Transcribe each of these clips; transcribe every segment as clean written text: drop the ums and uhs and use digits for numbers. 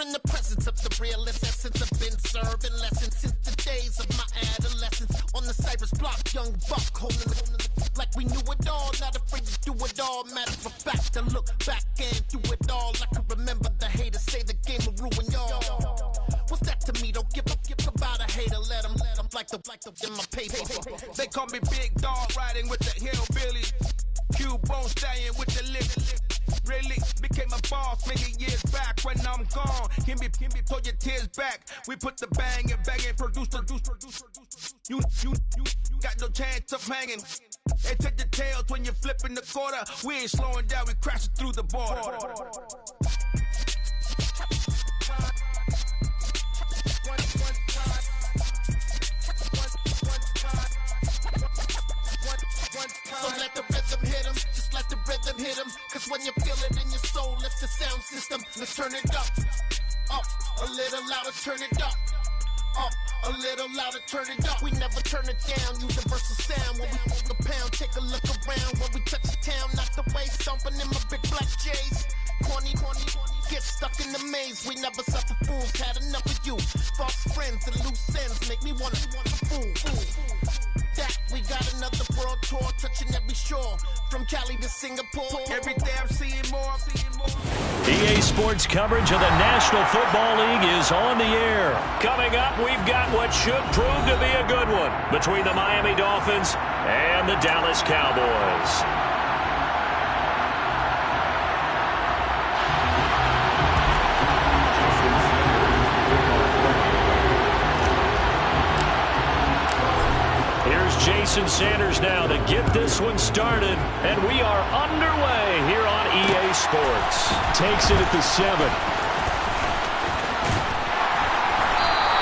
in the presence of the realest essence. I've been serving lessons since the days of my adolescence. On the Cypress block, young buck holding it like we knew it all. Not afraid to do it all. Matter of fact, to look back and do it all. I can remember the haters say the game will ruin y'all. What's that to me? Don't give about a hater. Let them like the in my paper. They call me Big Dog, riding with the hillbilly. Cubone staying with the lip. Really became a boss many years back. When I'm gone, can be pull your tears back. We put the bang and produce. You got no chance of hanging. They take the tails when you're flipping the quarter. We ain't slowing down, we crashing through the border. So let the rhythm hit 'em, just let the rhythm hit 'em. Cause when you feel it in your soul, it's the sound system. Let's turn it up, a little louder, turn it up, a little louder, turn it up. We never turn it down, universal sound. When we move the pound, take a look around. When we touch the town, not the way, stomping in my big black J's. Corny, get stuck in the maze. We never suffer fools, had enough of you. False friends and loose ends make me wanna fool. That we got another world tour, touching every shore, from Cali to Singapore. Every day I'm seeing more. EA Sports coverage of the National Football League is on the air. Coming up, we've got what should prove to be a good one between the Miami Dolphins and the Dallas Cowboys. Jason Sanders now to get this one started, and we are underway here on EA Sports. Takes it at the 7.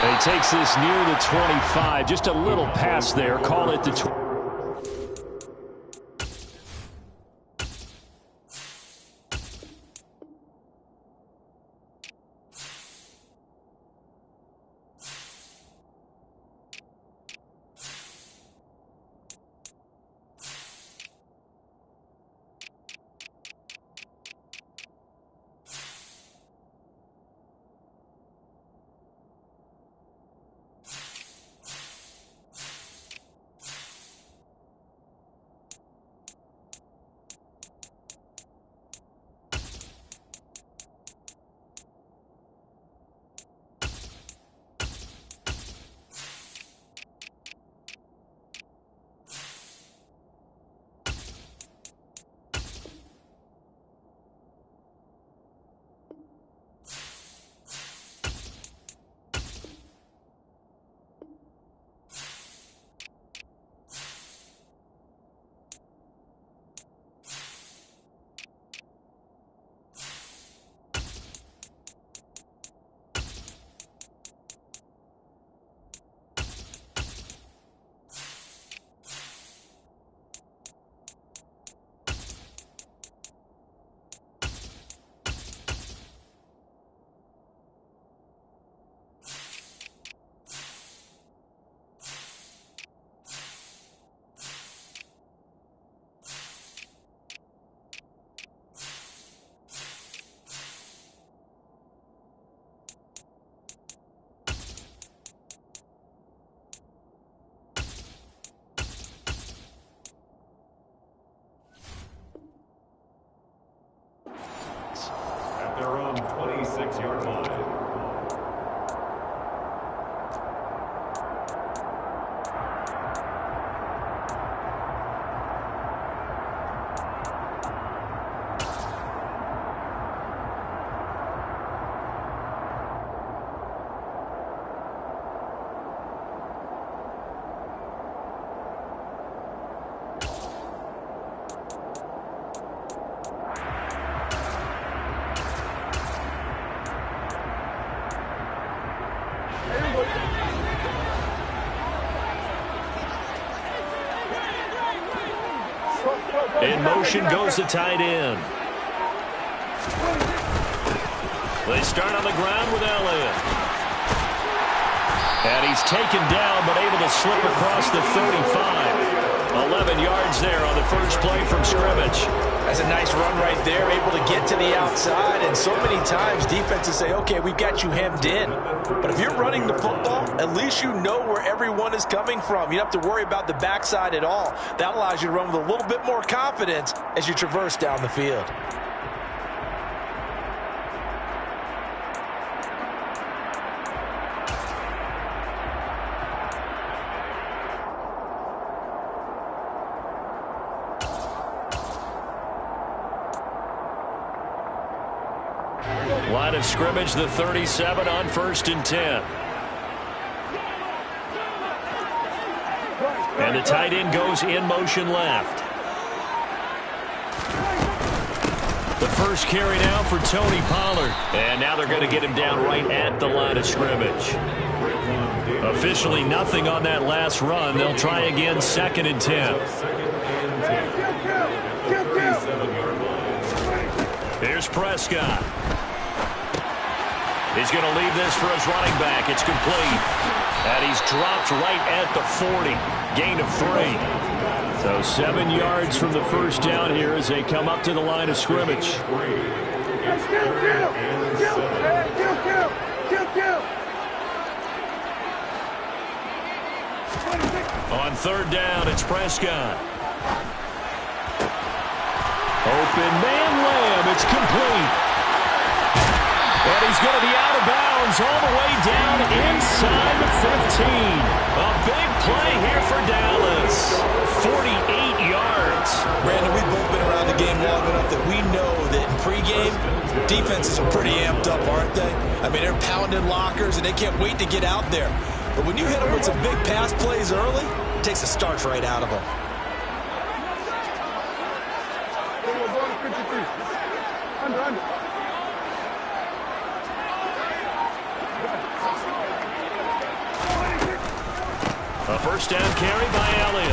He takes this near the 25, just a little pass there. Call it the 20. At their own 26-yard line. In motion goes the tight end. They start on the ground with Elliott. And he's taken down, but able to slip across the 35. 11 yards there on the first play from scrimmage. That's a nice run right there, able to get to the outside. And so many times defenses say, okay, we've got you hemmed in. But if you're running the football, at least you know where everyone is coming from. You don't have to worry about the backside at all. That allows you to run with a little bit more confidence as you traverse down the field. Line of scrimmage, the 37 on 1st and 10. And the tight end goes in motion left. The first carry now for Tony Pollard. And now they're going to get him down right at the line of scrimmage. Officially nothing on that last run. They'll try again 2nd and 10. Here's Prescott. He's going to leave this for his running back. It's complete. And he's dropped right at the 40. Gain of 3. So 7 yards from the first down here as they come up to the line of scrimmage. On 3rd down, it's Prescott. Open man Lamb. It's complete. And he's going to be out of bounds all the way down inside the 15. A big play here for Dallas. 48 yards. Brandon, we've both been around the game long enough that we know that in pregame, defenses are pretty amped up, aren't they? I mean, they're pounding lockers, and they can't wait to get out there. But when you hit them with some big pass plays early, it takes the starch right out of them. A first down carry by Elliott.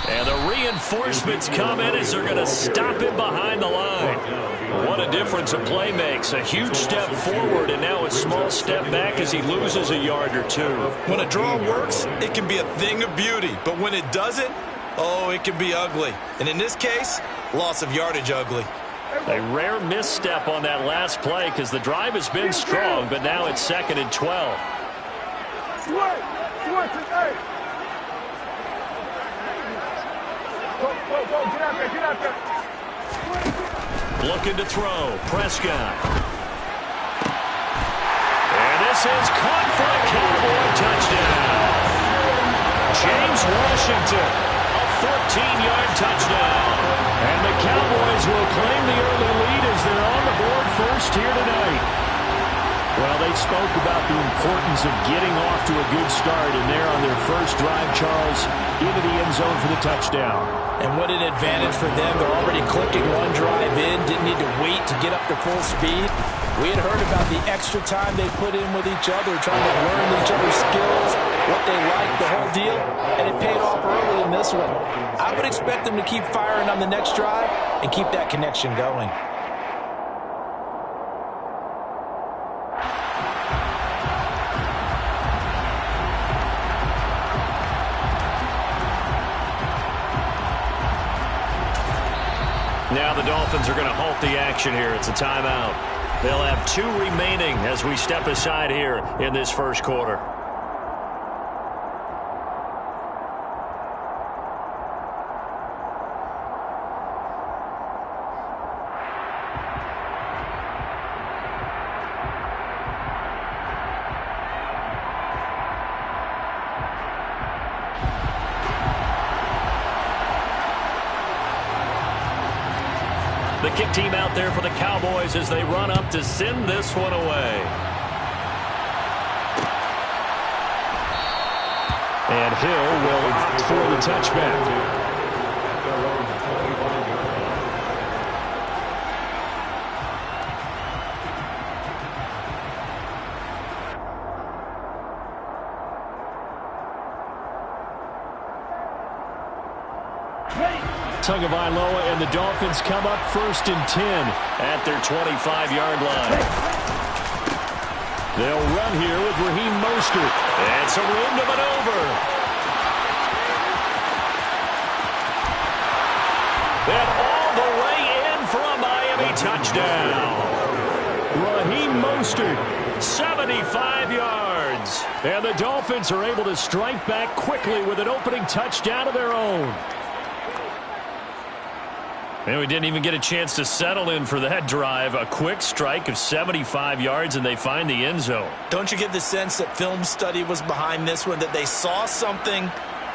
And the reinforcements come in as they're going to stop him behind the line. What a difference a play makes. A huge step forward and now a small step back as he loses a yard or two. When a draw works, it can be a thing of beauty. But when it doesn't, oh, it can be ugly. And in this case, loss of yardage ugly. A rare misstep on that last play because the drive has been strong, but now it's 2nd and 12. Looking to throw. Prescott. And this is caught for a Cowboy touchdown. James Washington, a 14-yard touchdown. And the Cowboys will claim the early lead as they're on the board first here tonight. Well, they spoke about the importance of getting off to a good start, and they're on their first drive, Charles, into the end zone for the touchdown. And what an advantage for them. They're already clicking one drive in, didn't need to wait to get up to full speed. We had heard about the extra time they put in with each other, trying to learn each other's skills, what they like, the whole deal, and it paid off early in this one. I would expect them to keep firing on the next drive and keep that connection going. Now the Dolphins are going to halt the action here. It's a timeout. They'll have 2 remaining as we step aside here in this first quarter. The kick team out there for the Cowboys as they run up to send this one away. And Hill will opt for the touchback. Tagovailoa and the Dolphins come up 1st and 10 at their 25-yard line. They'll run here with Raheem Mostert. And some room to maneuver. And all the touchdown. Raheem Mostert, 75 yards. And the Dolphins are able to strike back quickly with an opening touchdown of their own. And we didn't even get a chance to settle in for that drive. A quick strike of 75 yards, and they find the end zone. Don't you get the sense that film study was behind this one, that they saw something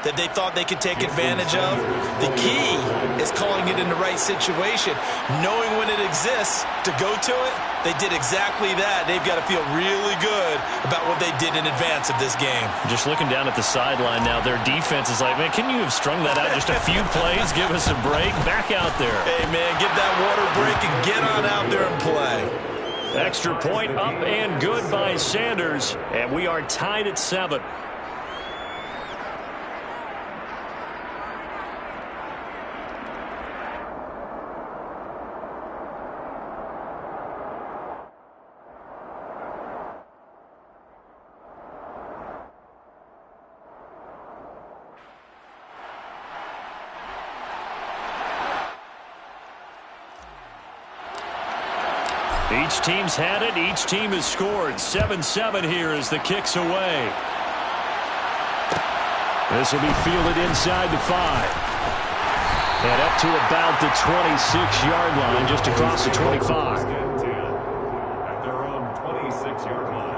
that they thought they could take advantage of? The key is calling it in the right situation, knowing when it exists to go to it. They did exactly that. They've got to feel really good about what they did in advance of this game. Just looking down at the sideline now, their defense is like, man, can you have strung that out just a few plays? Give us a break. Back out there. Hey, man, get that water break and get on out there and play. Extra point up and good by Sanders, and we are tied at 7. Each team's had it. Each team has scored. 7-7 here as the kick's away. This will be fielded inside the 5. And up to about the 26-yard line, just across the 25. At their own 26-yard line.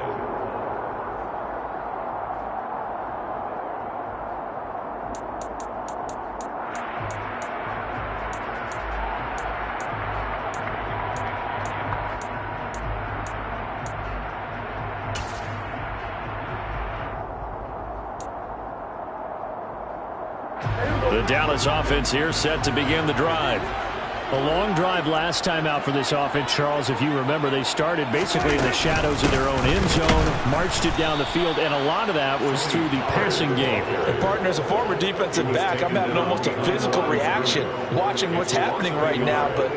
The Dallas offense here set to begin the drive. A long drive last time out for this offense, Charles. If you remember, they started basically in the shadows of their own end zone, marched it down the field, and a lot of that was through the passing game. And partner, as a former defensive back, I'm having almost a physical reaction watching what's happening right now. But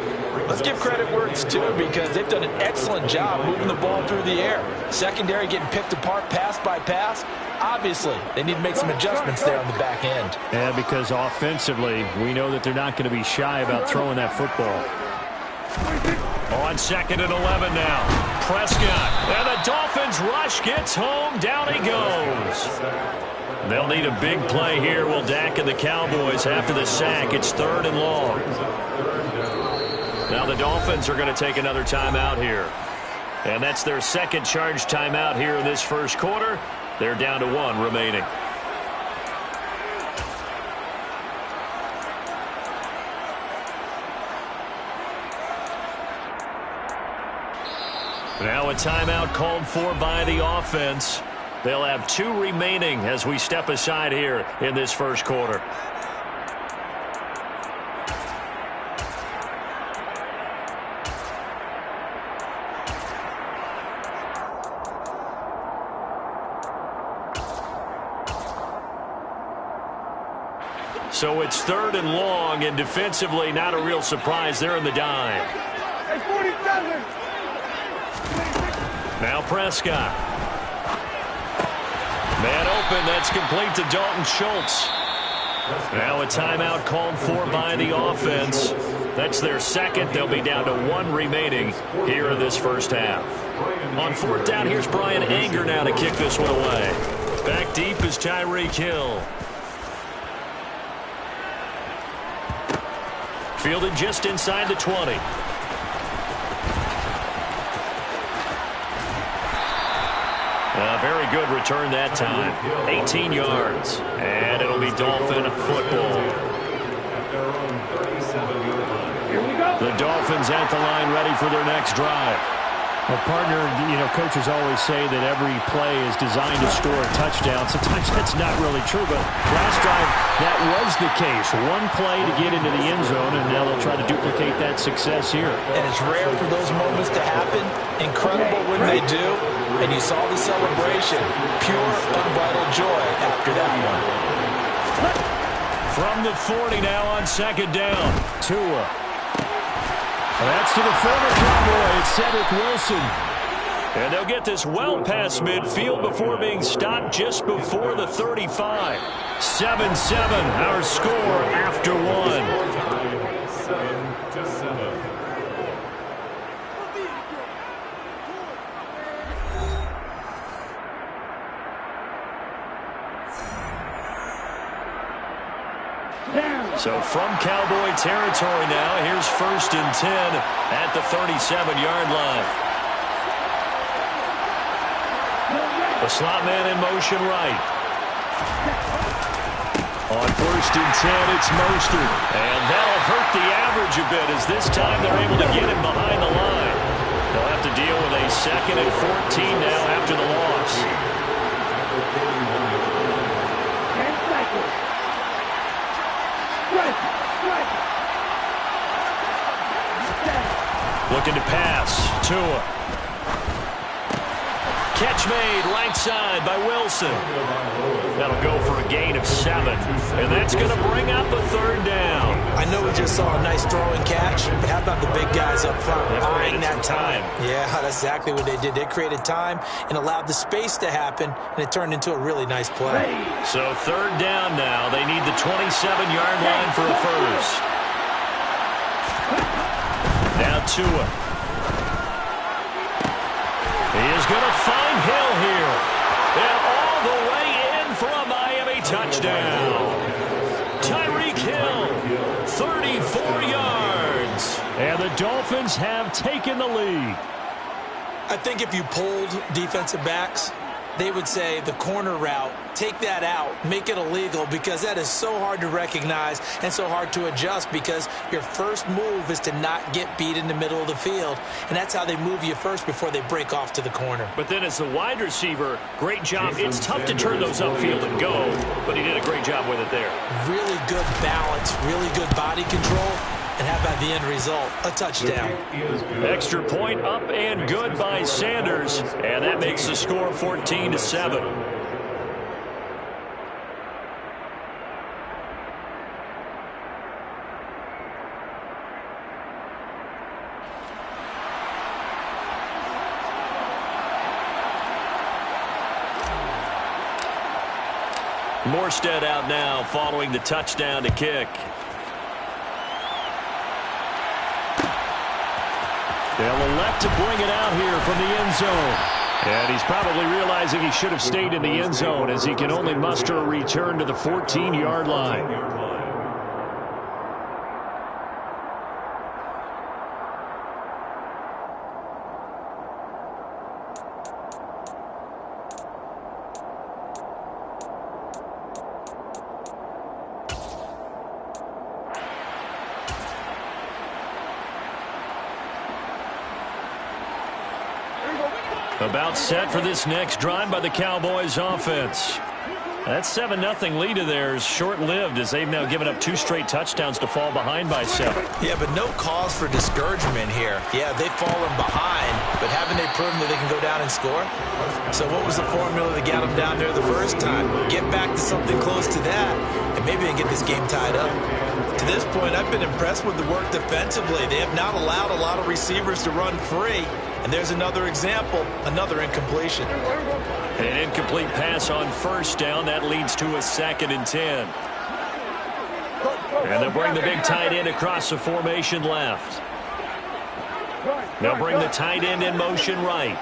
let's give credit where it's due, because they've done an excellent job moving the ball through the air. Secondary getting picked apart pass by pass. Obviously, they need to make some adjustments there on the back end. And because offensively, we know that they're not going to be shy about throwing that football. On 2nd and 11 now. Prescott. And the Dolphins rush gets home. Down he goes. They'll need a big play here. Will Dak and the Cowboys after the sack. It's 3rd and long. Now the Dolphins are going to take another timeout here. And that's their second charge timeout here in this first quarter. They're down to 1 remaining. Now a timeout called for by the offense. They'll have 2 remaining as we step aside here in this first quarter. So it's 3rd and long, and defensively not a real surprise. They're in the dime. Now Prescott. Man open, that's complete to Dalton Schultz. Now a timeout called for by the offense. That's their second. They'll be down to 1 remaining here in this first half. On 4th down, here's Brian Anger now to kick this one away. Back deep is Tyreek Hill. Fielded just inside the 20. Very good return that time. 18 yards. And it'll be Dolphin football. The Dolphins at the line ready for their next drive. Well, partner, you know, coaches always say that every play is designed to score a touchdown. Sometimes that's not really true, but last drive, that was the case. 1 play to get into the end zone, and now they'll try to duplicate that success here. And it's rare for those moments to happen. Incredible when they do. And you saw the celebration. Pure, unbridled joy after that one. From the 40 now on 2nd down. Tua. That's to the former Cowboy. It's Cedric Wilson. And they'll get this well past midfield before being stopped just before the 35. 7-7, our score after 1. 7-7. So from Cowboy territory now, here's 1st and 10 at the 37-yard line. The slot man in motion right. On 1st and 10, it's Mostert. And that'll hurt the average a bit as this time they're able to get him behind the line. They'll have to deal with a 2nd and 14 now after the loss. Looking to pass. Tua. Catch made right side by Wilson. That'll go for a gain of 7. And that's going to bring up a 3rd down. I know we just saw a nice throwing catch, but how about the big guys up front buying that time? Yeah, that's exactly what they did. They created time and allowed the space to happen, and it turned into a really nice play. So 3rd down now. They need the 27-yard line for a first. Now Tua. He is going to find Hill here. And all the way in for a Miami touchdown. Tyreek Hill, 34 yards. And the Dolphins have taken the lead. I think if you polled defensive backs, they would say the corner route, take that out, make it illegal, because that is so hard to recognize and so hard to adjust, because your first move is to not get beat in the middle of the field, and that's how they move you first before they break off to the corner. But then as the wide receiver, great job. It's tough to turn those upfield and go, but he did a great job with it there. Really good balance, really good body control. And how about the end result? A touchdown. Extra point up and good by Sanders. And that makes the score 14-7. Morstead out now following the touchdown to kick. They'll elect to bring it out here from the end zone. And he's probably realizing he should have stayed in the end zone as he can only muster a return to the 14-yard line. About set for this next drive by the Cowboys offense. That 7-0 lead of theirs short-lived as they've now given up 2 straight touchdowns to fall behind by 7. Yeah, but no cause for discouragement here. Yeah, they've fallen behind, but haven't they proven that they can go down and score? So what was the formula that got them down there the first time? Get back to something close to that, and maybe they can get this game tied up. To this point, I've been impressed with the work defensively. They have not allowed a lot of receivers to run free. And there's another example, another incompletion. An incomplete pass on first down. That leads to a 2nd and 10. And they'll bring the big tight end across the formation left. They'll bring the tight end in motion right.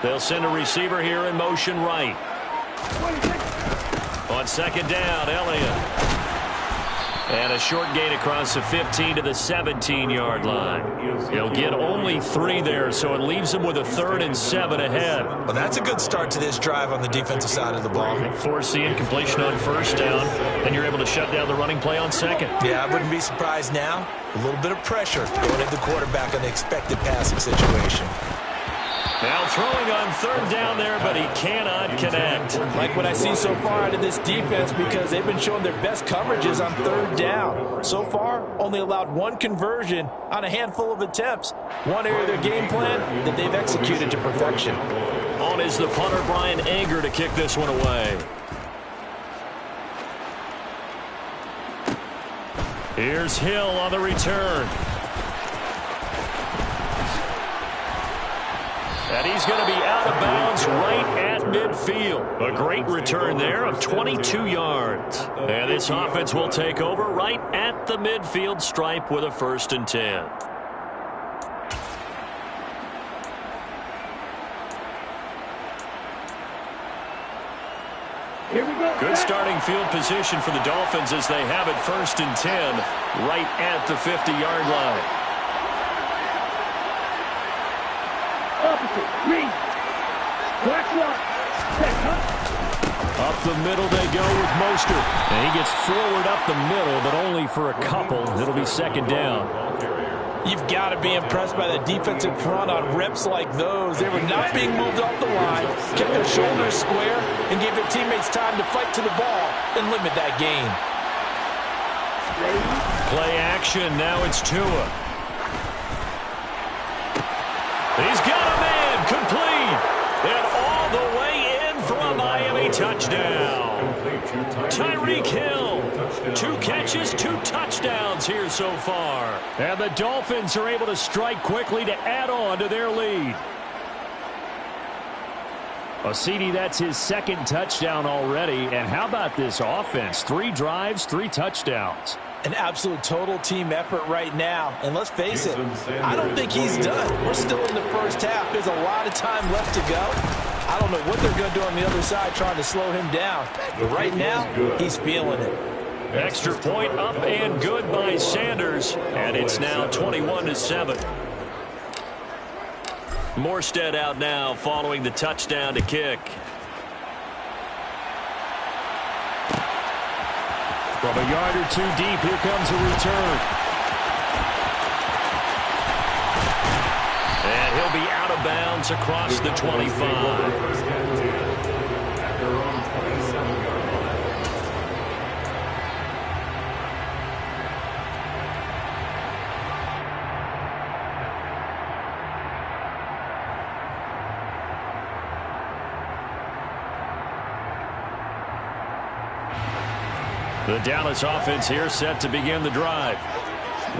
They'll send a receiver here in motion right. On 2nd down, Elliott. And a short gain across the 15 to the 17-yard line. He'll get only 3 there, so it leaves him with a 3rd and 7 ahead. Well, that's a good start to this drive on the defensive side of the ball. Force the incompletion on first down, and you're able to shut down the running play on 2nd. Yeah, I wouldn't be surprised now. A little bit of pressure going at the quarterback on the expected passing situation. Now throwing on 3rd down there, but he cannot connect. Like what I see so far out of this defense, because they've been showing their best coverages on 3rd down. So far, only allowed 1 conversion on a handful of attempts. One area of their game plan that they've executed to perfection. On is the punter, Brian Anger, to kick this one away. Here's Hill on the return. And he's going to be out of bounds right at midfield. A great return there of 22 yards. And this offense will take over right at the midfield stripe with a 1st and 10. Good starting field position for the Dolphins as they have it 1st and 10 right at the 50-yard line. Up the middle they go with Mostert. And he gets forward up the middle, but only for a couple. It'll be 2nd down. You've got to be impressed by the defensive front on reps like those. They were not being moved off the line, kept their shoulders square, and gave their teammates time to fight to the ball and limit that gain. Play action. Now it's Tua. He's got a man. Complete. And all the way in for a Miami touchdown. Tyreek Hill. 2 catches, 2 touchdowns here so far. And the Dolphins are able to strike quickly to add on to their lead. Osidi, that's his 2nd touchdown already. And how about this offense? 3 drives, 3 touchdowns. An absolute total team effort right now. And let's face it, I don't think he's done. We're still in the first half. There's a lot of time left to go. I don't know what they're going to do on the other side trying to slow him down. But right now, he's feeling it. Extra point up and good by Sanders. And it's now 21-7. Morstead out now following the touchdown to kick. From a yard or 2 deep, here comes a return. And he'll be out of bounds across the 25. The Dallas offense here set to begin the drive.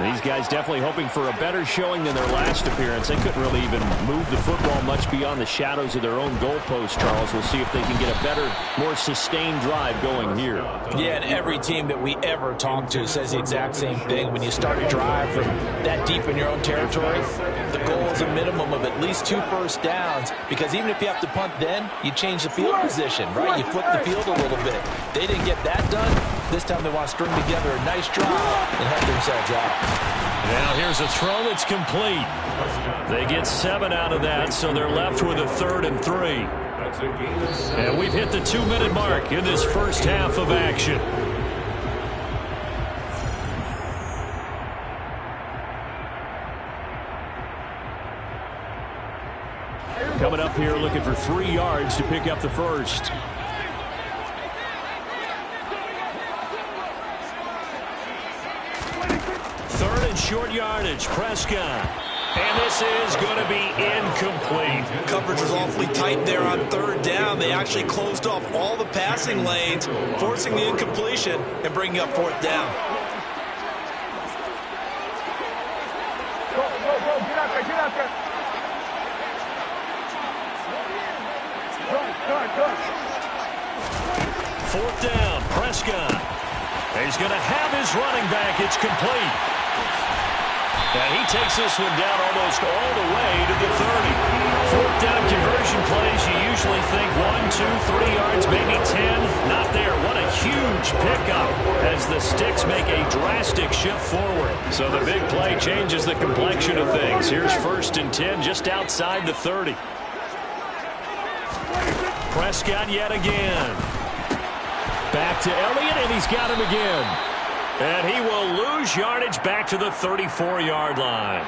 These guys definitely hoping for a better showing than their last appearance. They couldn't really even move the football much beyond the shadows of their own goalpost, Charles. We'll see if they can get a better, more sustained drive going here. Yeah, and every team that we ever talk to says the exact same thing. When you start a drive from that deep in your own territory, the goal is a minimum of at least 2 first downs, because even if you have to punt then, you change the field position, right? You flip the field a little bit. They didn't get that done. This time they want to string together a nice drive and help themselves out. Now here's a throw that's complete. They get 7 out of that, so they're left with a 3rd and 3. And we've hit the 2-minute mark in this first half of action. Coming up here looking for 3 yards to pick up the first. 3rd and short yardage. Prescott. And this is going to be incomplete. Coverage was awfully tight there on 3rd down. They actually closed off all the passing lanes, forcing the incompletion and bringing up 4th down. Go, get out there. Good. 4th down, Prescott. He's going to have his running back. It's complete. And he takes this one down almost all the way to the 30. 4th down conversion plays, you usually think 1, 2, 3 yards, maybe 10. Not there. What a huge pickup as the Sticks make a drastic shift forward. So the big play changes the complexion of things. Here's 1st and 10 just outside the 30. Prescott yet again. Back to Elliott, and he's got him again. And he will lose yardage back to the 34-yard line.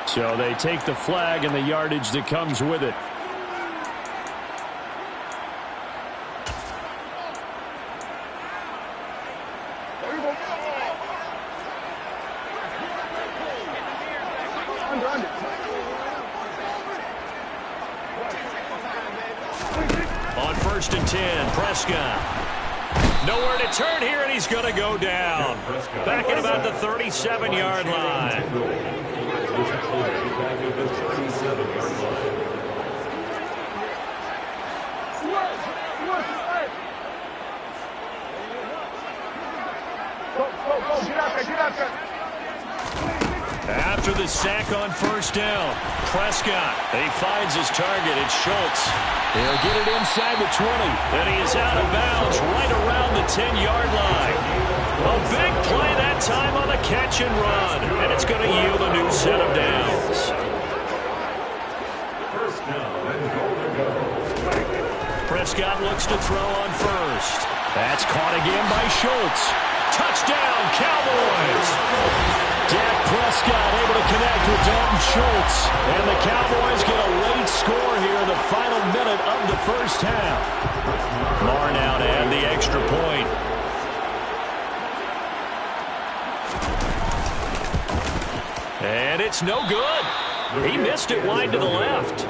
So they take the flag and the yardage that comes with it. On 1st and 10, Prescott. Nowhere to turn here, and he's going to go down. Back at about the 37-yard line. Go, get out there. After the sack on first down, Prescott, he finds his target. It's Schultz. He'll get it inside the 20. And he is out of bounds right around the 10-yard line. A big play that time on the catch and run. And it's going to yield a new set of downs. First down and goal to go. Prescott looks to throw on first. That's caught again by Schultz. Touchdown, Cowboys! Dak Prescott able to connect with Dalton Schultz. And the Cowboys get a late score here in the final minute of the first half. Marr now to add the extra point. And it's no good. He missed it wide to the left.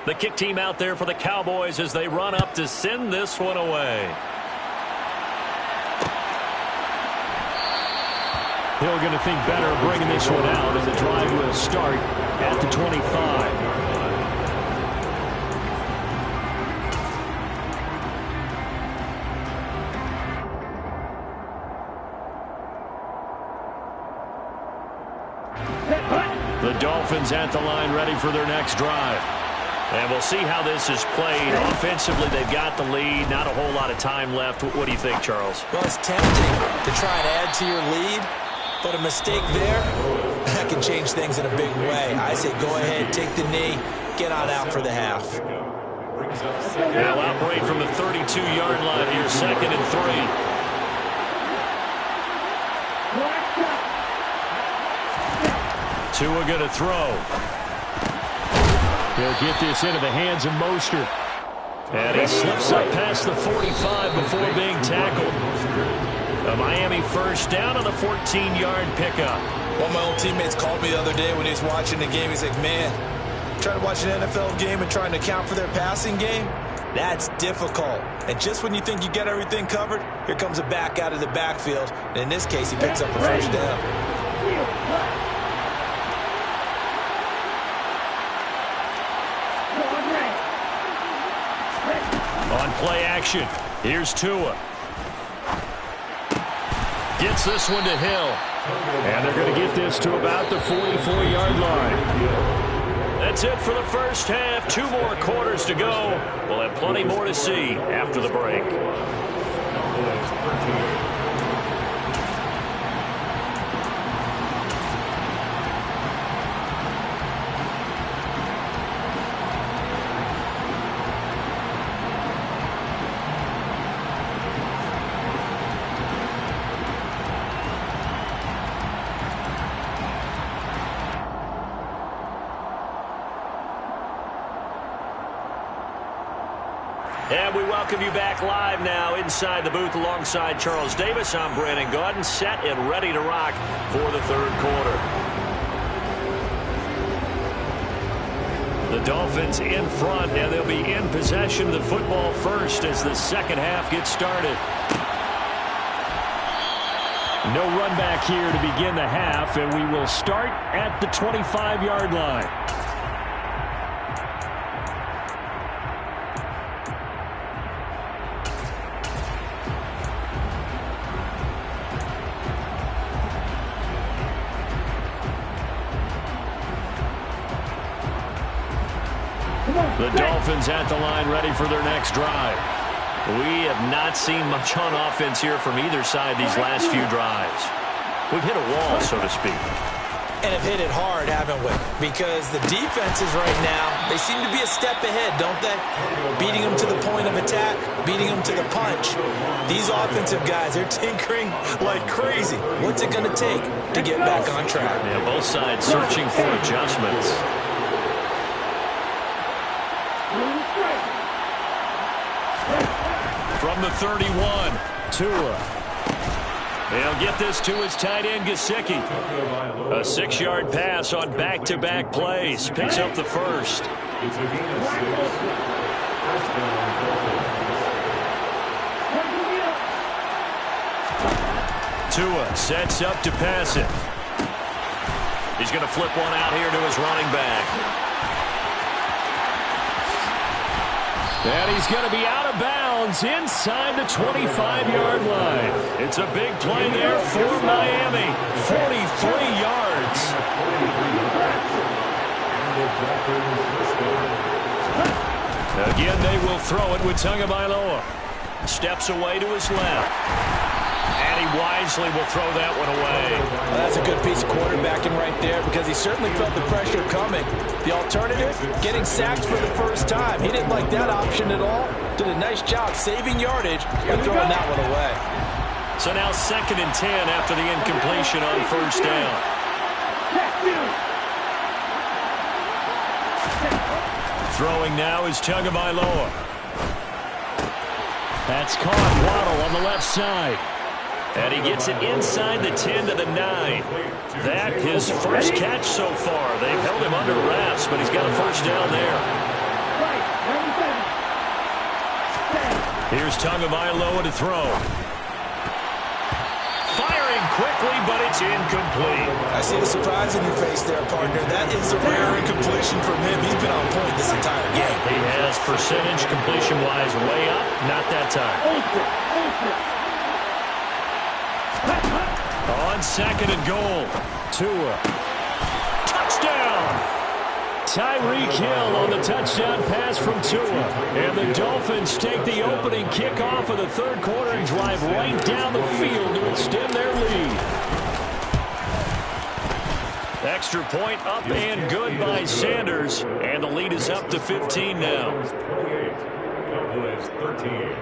The kick team out there for the Cowboys as they run up to send this one away. Hill going to think better of bringing this one out, and the drive will start at the 25. The Dolphins at the line ready for their next drive. And we'll see how this is played. Offensively, they've got the lead. Not a whole lot of time left. What do you think, Charles? Well, it's tempting to try and add to your lead, but a mistake there, that can change things in a big way. I say go ahead, take the knee, get on out for the half. They'll operate from the 32-yard line here, 2nd and 3. Tua going to throw. He'll get this into the hands of Mostert. And he slips up past the 45 before being tackled. A Miami first down on the 14-yard pickup. One of my old teammates called me the other day when he was watching the game. He's like, man, trying to watch an NFL game and trying to account for their passing game, that's difficult. And just when you think you get everything covered, here comes a back out of the backfield. And in this case, he picks up the first down. On play action, here's Tua. Gets this one to Hill. And they're going to get this to about the 44-yard line. That's it for the first half. 2 more quarters to go. We'll have plenty more to see after the break. And we welcome you back live now inside the booth alongside Charles Davis. I'm Brandon Gaudin, set and ready to rock for the third quarter. The Dolphins in front, and they'll be in possession of the football first as the second half gets started. No run back here to begin the half, and we will start at the 25-yard line. The Dolphins at the line ready for their next drive. We have not seen much on offense here from either side these last few drives. We've hit a wall, so to speak. And have hit it hard, haven't we? Because the defenses right now, they seem to be a step ahead, don't they? Beating them to the point of attack, beating them to the punch. These offensive guys, they're tinkering like crazy. What's it going to take to get back on track? Yeah, both sides searching for adjustments. From the 31, Tua. They'll get this to his tight end, Gesicki. A 6-yard pass on back-to-back plays. Picks up the first. Tua sets up to pass it. He's going to flip one out here to his running back. And he's going to be out of bounds bounds inside the 25-yard line. It's a big play there for Miami. 43 yards. Again, they will throw it with Tagovailoa. Steps away to his left. And he wisely will throw that one away. Well, that's a good piece of quarterbacking right there because he certainly felt the pressure coming. The alternative, getting sacked for the first time. He didn't like that option at all. Did a nice job saving yardage by throwing that one away. So now 2nd and 10 after the incompletion on first down. Throwing now is Tagovailoa. That's caught. Waddle on the left side. And he gets it inside the 10 to the 9. That his first catch so far. They've held him under wraps, but he's got a first down there. Here's Tagovailoa to throw. Firing quickly, but it's incomplete. I see the surprise in your face there, partner. That is a rare incompletion from him. He's been on point this entire game. He has percentage completion-wise way up. Not that time. On 2nd and goal. Tua. Touchdown! Tyreek Hill on the touchdown pass from Tua. And the Dolphins take the opening kickoff of the third quarter and drive right down the field to extend their lead. Extra point up and good by Sanders. And the lead is up to 15 now. Cowboys 13.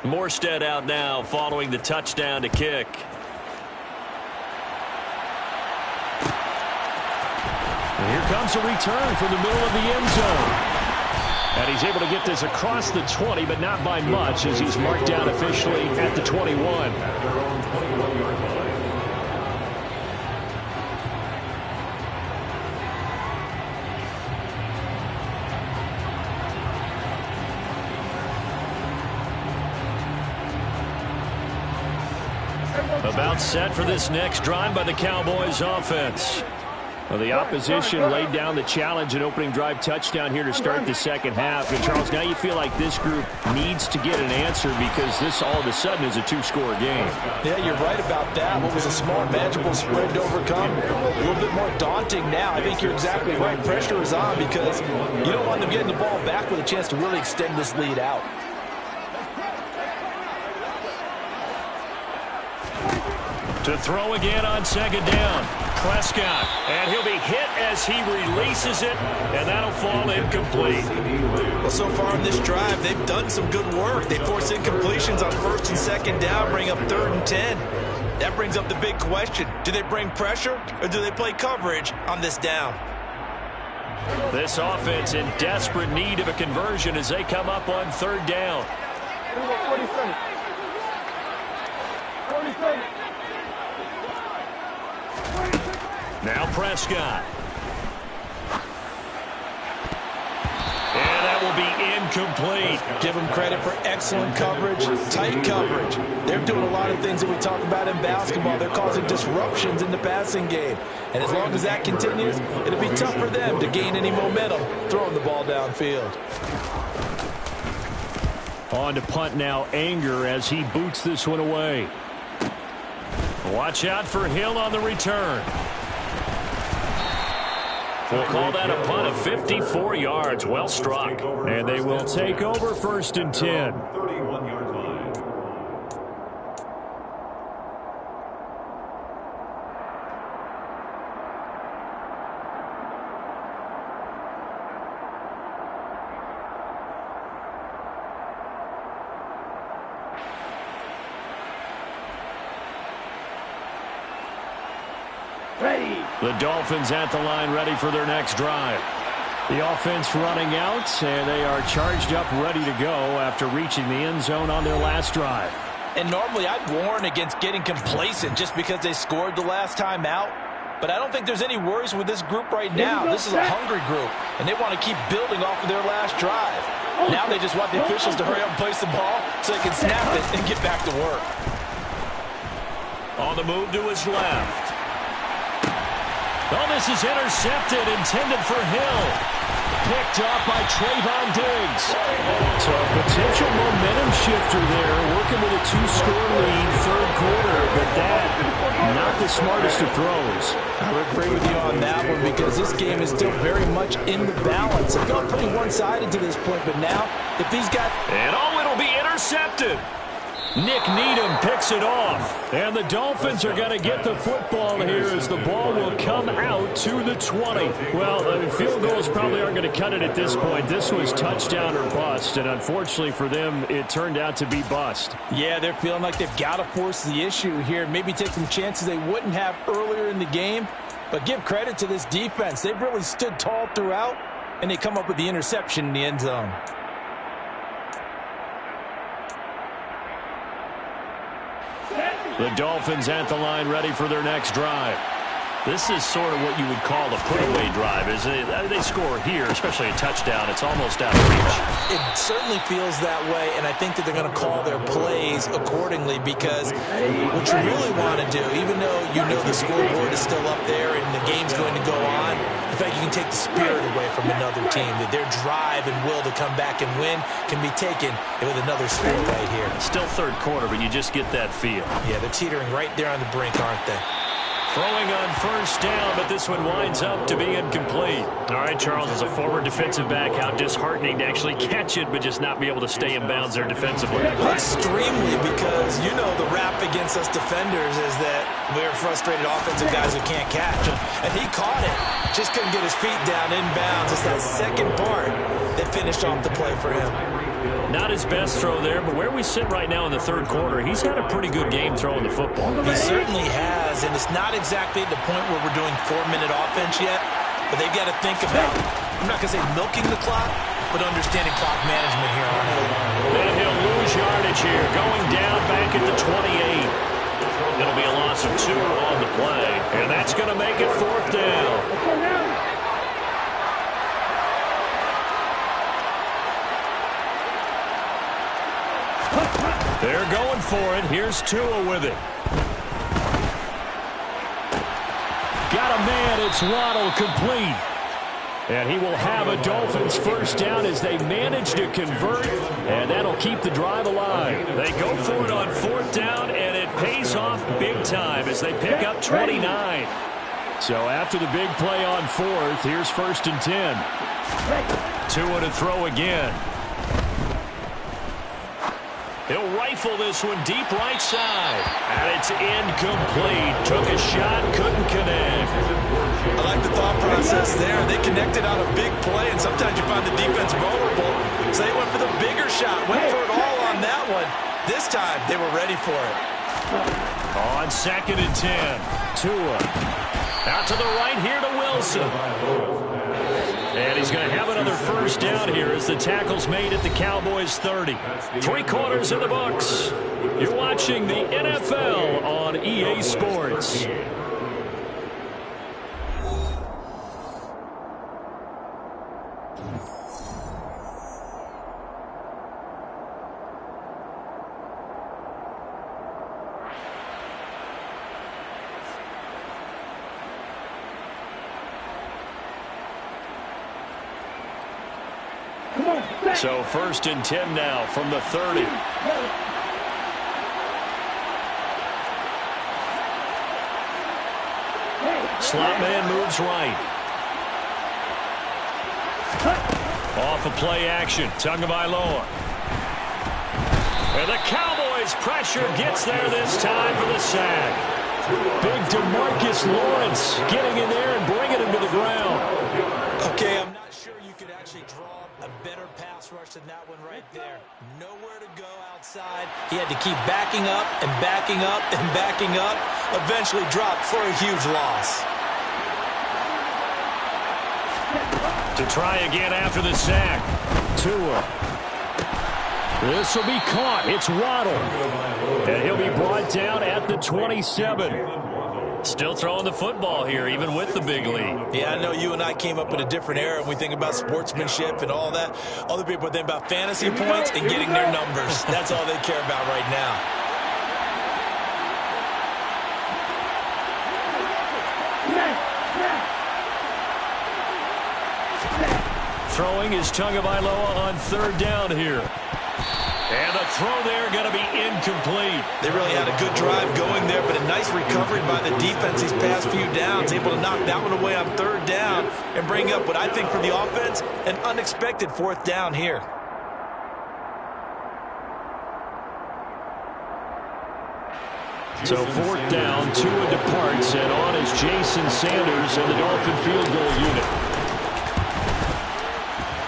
Morstead out now following the touchdown to kick. And here comes a return from the middle of the end zone. And he's able to get this across the 20, but not by much as he's marked down officially at the 21. About set for this next drive by the Cowboys offense. Well, the opposition laid down the challenge, an opening drive touchdown here to start the second half. And Charles, now you feel like this group needs to get an answer because this all of a sudden is a two-score game. Yeah, you're right about that. What was a small, manageable spread to overcome, a little bit more daunting now. I think you're exactly right. Pressure is on because you don't want them getting the ball back with a chance to really extend this lead out. To throw again on 2nd down. Prescott, and he'll be hit as he releases it, and that'll fall incomplete. Well, so far in this drive, they've done some good work. They force incompletions on 1st and 2nd down, bring up 3rd and 10. That brings up the big question. Do they bring pressure, or do they play coverage on this down? This offense in desperate need of a conversion as they come up on 3rd down. 40 seconds. 40 seconds. Now Prescott. And that will be incomplete. Give them credit for excellent coverage, tight coverage. They're doing a lot of things that we talk about in basketball. They're causing disruptions in the passing game. And as long as that continues, it'll be tough for them to gain any momentum throwing the ball downfield. On to punt now, Anger as he boots this one away. Watch out for Hill on the return. We'll call that a punt of 54 yards. Well struck. And they will take over 1st and 10. 31-yard line. The Dolphins at the line ready for their next drive. The offense running out, and they are charged up ready to go after reaching the end zone on their last drive. And normally I'd warn against getting complacent just because they scored the last time out. But I don't think there's any worries with this group right now. This is a hungry group, and they want to keep building off of their last drive. Now they just want the officials to hurry up and place the ball so they can snap it and get back to work. On the move to his left. Oh, this is intercepted, intended for Hill. Picked up by Trayvon Diggs. So a potential momentum shifter there, working with a 2-score lead, third quarter, but that, not the smartest of throws. I would agree with you on that one because this game is still very much in the balance. It felt pretty one-sided to this point, but now, if he's got... And it'll be intercepted. Nick Needham picks it off. And the Dolphins are going to get the football here as the ball will come out to the 20. Well, field goals probably aren't going to cut it at this point. This was touchdown or bust, and unfortunately for them, it turned out to be bust. Yeah, they're feeling like they've got to force the issue here. Maybe take some chances they wouldn't have earlier in the game. But give credit to this defense. They've really stood tall throughout, and they come up with the interception in the end zone. The Dolphins at the line, ready for their next drive. This is sort of what you would call a put-away drive. They score here, especially a touchdown. It's almost out of reach. It certainly feels that way, and I think that they're going to call their plays accordingly because what you really want to do, even though you know the scoreboard is still up there and the game's going to go on, in fact, you can take the spirit away from another team, that their drive and will to come back and win can be taken with another score right here. Still third quarter, but you just get that feel. Yeah, they're teetering right there on the brink, aren't they? Throwing on first down, but this one winds up to be incomplete. All right, Charles, as a forward defensive back, how disheartening to actually catch it, but just not be able to stay in bounds there defensively. Extremely, because you know the rap against us defenders is that we're frustrated offensive guys who can't catch. And he caught it. Just couldn't get his feet down in bounds. It's that second part that finished off the play for him. Not his best throw there, but where we sit right now in the third quarter, he's had a pretty good game throwing the football. He certainly has, and it's not exactly at the point where we're doing 4-minute offense yet, but they've got to think about, I'm not going to say milking the clock, but understanding clock management here on it. And he'll lose yardage here, going down back at the 28. It'll be a loss of 2 on the play, and that's going to make it fourth down. They're going for it. Here's Tua with it. Got a man. It's Waddle, complete. And he will have a Dolphins first down as they manage to convert, and that'll keep the drive alive. They go for it on fourth down, and it pays off big time as they pick up 29. So after the big play on fourth, here's first and 10. Tua to throw again. He'll rifle this one deep right side. And it's incomplete. Took a shot, couldn't connect. I like the thought process there. They connected on a big play, and sometimes you find the defense vulnerable. So they went for the bigger shot, went for it all on that one. This time, they were ready for it. On second and 10, Tua. Out to the right here to Wilson. And he's going to have another first down here as the tackle's made at the Cowboys' 30. 3 quarters in the books. You're watching the NFL on EA Sports. So first and 10 now from the 30. Slot man moves right. Off of play action. Tagovailoa. And the Cowboys pressure gets there this time for the sack. Big DeMarcus Lawrence getting in there and bringing him to the ground. Okay, I'm not sure you could actually draw a better pass rush than that one right there. Nowhere to go outside. He had to keep backing up and backing up and backing up. Eventually dropped for a huge loss. To try again after the sack. Tua. This will be caught. It's Waddle. And he'll be brought down at the 27. Still throwing the football here, even with the big lead. Yeah, I know you and I came up in a different era when we think about sportsmanship and all that. Other people think about fantasy points and getting their numbers. That's all they care about right now. Throwing is Tagovailoa on third down here. And the throw there going to be incomplete. They really had a good drive going there, but a nice recovery by the defense these past few downs, able to knock that one away on third down and bring up what I think for the offense, an unexpected fourth down here. So fourth down, Tua departs, and on is Jason Sanders and the Dolphin field goal unit.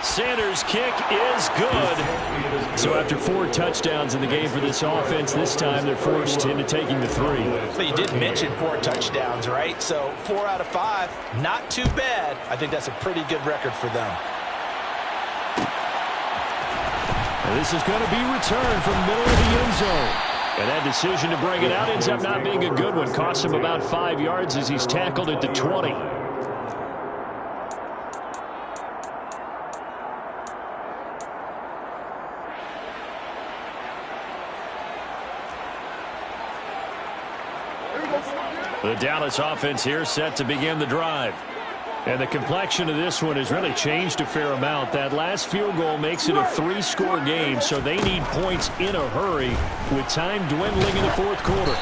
Sanders' kick is good. So after 4 touchdowns in the game for this offense, this time they're forced into taking the 3. So you did mention 4 touchdowns, right? So 4 out of 5, not too bad. I think that's a pretty good record for them. And this is going to be returned from the middle of the end zone. And that decision to bring it out ends up not being a good one. Costs him about 5 yards as he's tackled at the 20. The Dallas offense here set to begin the drive. And the complexion of this one has really changed a fair amount. That last field goal makes it a 3-score game, so they need points in a hurry with time dwindling in the fourth quarter.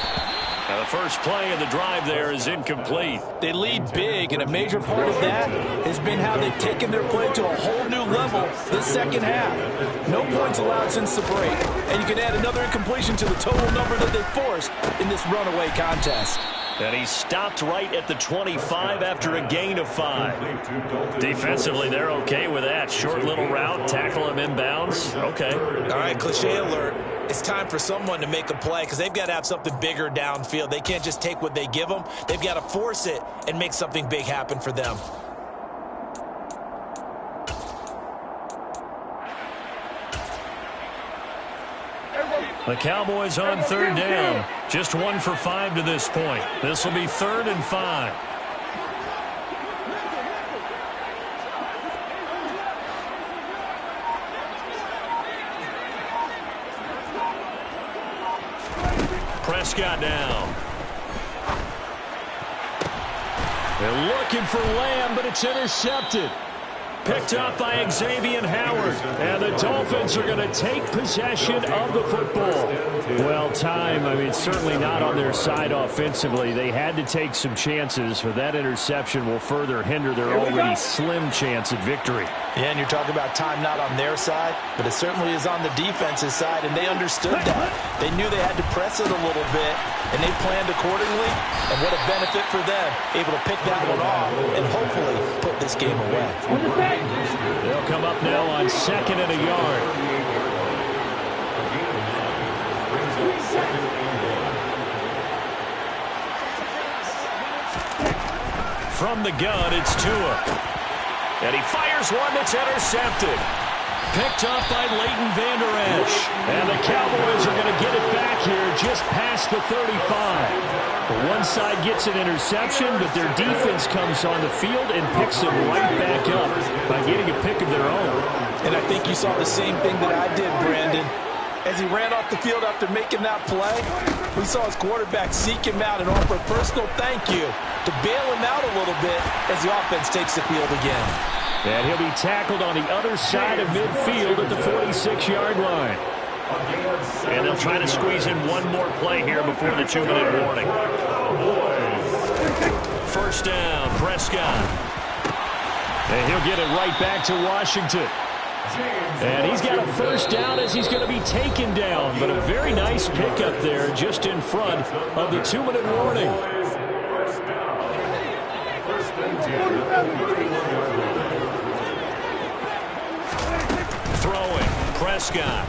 Now the first play of the drive there is incomplete. They lead big, and a major part of that has been how they've taken their play to a whole new level this second half. No points allowed since the break, and you can add another incompletion to the total number that they forced in this runaway contest. And he stopped right at the 25 after a gain of 5. Defensively, they're okay with that. Short little route, tackle him inbounds. Okay. All right, cliche alert. It's time for someone to make a play because they've got to have something bigger downfield. They can't just take what they give them. They've got to force it and make something big happen for them. The Cowboys on third down. Just 1 for 5 to this point. This will be 3rd and 5. Prescott down. They're looking for Lamb, but it's intercepted. Picked up by Xavier Howard. And the Dolphins are going to take possession of the football. Well, time, certainly not on their side offensively. They had to take some chances, but that interception will further hinder their already slim chance at victory. Yeah, and you're talking about time not on their side, but it certainly is on the defense's side, and they understood that. They knew they had to press it a little bit, and they planned accordingly, and what a benefit for them, able to pick that one off and hopefully put this game away. They'll come up now on 2nd and a yard. From the gun, it's Tua. And he fires one that's intercepted. Picked up by Leighton Vander Esch. And the Cowboys are going to get it back here just past the 35. The one side gets an interception, but their defense comes on the field and picks them right back up by getting a pick of their own. And I think you saw the same thing that I did, Brandon. As he ran off the field after making that play, we saw his quarterback seek him out and offer a personal thank you to bail him out a little bit as the offense takes the field again. And he'll be tackled on the other side of midfield at the 46-yard line. And they'll try to squeeze in one more play here before the 2-minute warning. First down, Prescott. And he'll get it right back to Washington. And he's got a first down as he's going to be taken down. But a very nice pickup there just in front of the 2-minute warning. Throwing, Prescott.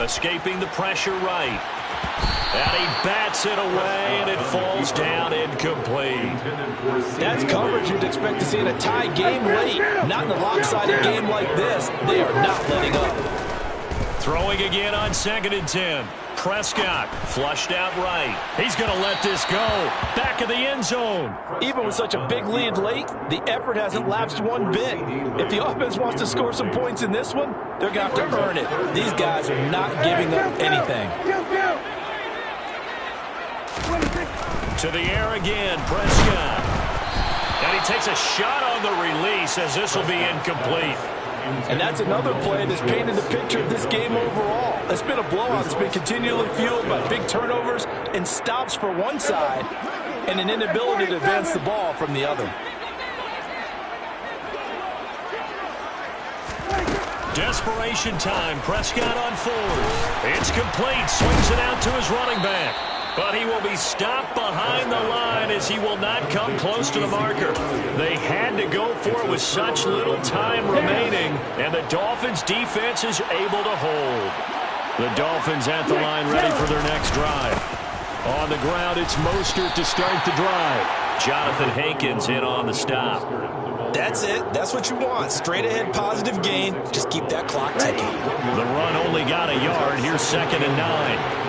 Escaping the pressure right. And he bats it away, and it falls down incomplete. That's coverage you'd expect to see in a tie game late. Not in a lopsided game like this. They are not letting up. Throwing again on 2nd and 10. Prescott flushed out right. He's going to let this go. Back of the end zone. Even with such a big lead late, the effort hasn't lapsed one bit. If the offense wants to score some points in this one, they're going to have to earn it. These guys are not giving up anything. To the air again, Prescott. And he takes a shot on the release as this will be incomplete. And that's another play that's painted the picture of this game overall. It's been a blowout that's been continually fueled by big turnovers and stops for one side and an inability to advance the ball from the other. Desperation time. Prescott on fourth. It's complete. Swings it out to his running back. But he will be stopped behind the line as he will not come close to the marker. They had to go for it with such little time remaining, and the Dolphins' defense is able to hold. The Dolphins at the line ready for their next drive. On the ground, it's Mostert to start the drive. Jonathan Hankins in on the stop. That's it. That's what you want. Straight ahead positive gain. Just keep that clock ticking. The run only got a yard. Here's 2nd and 9.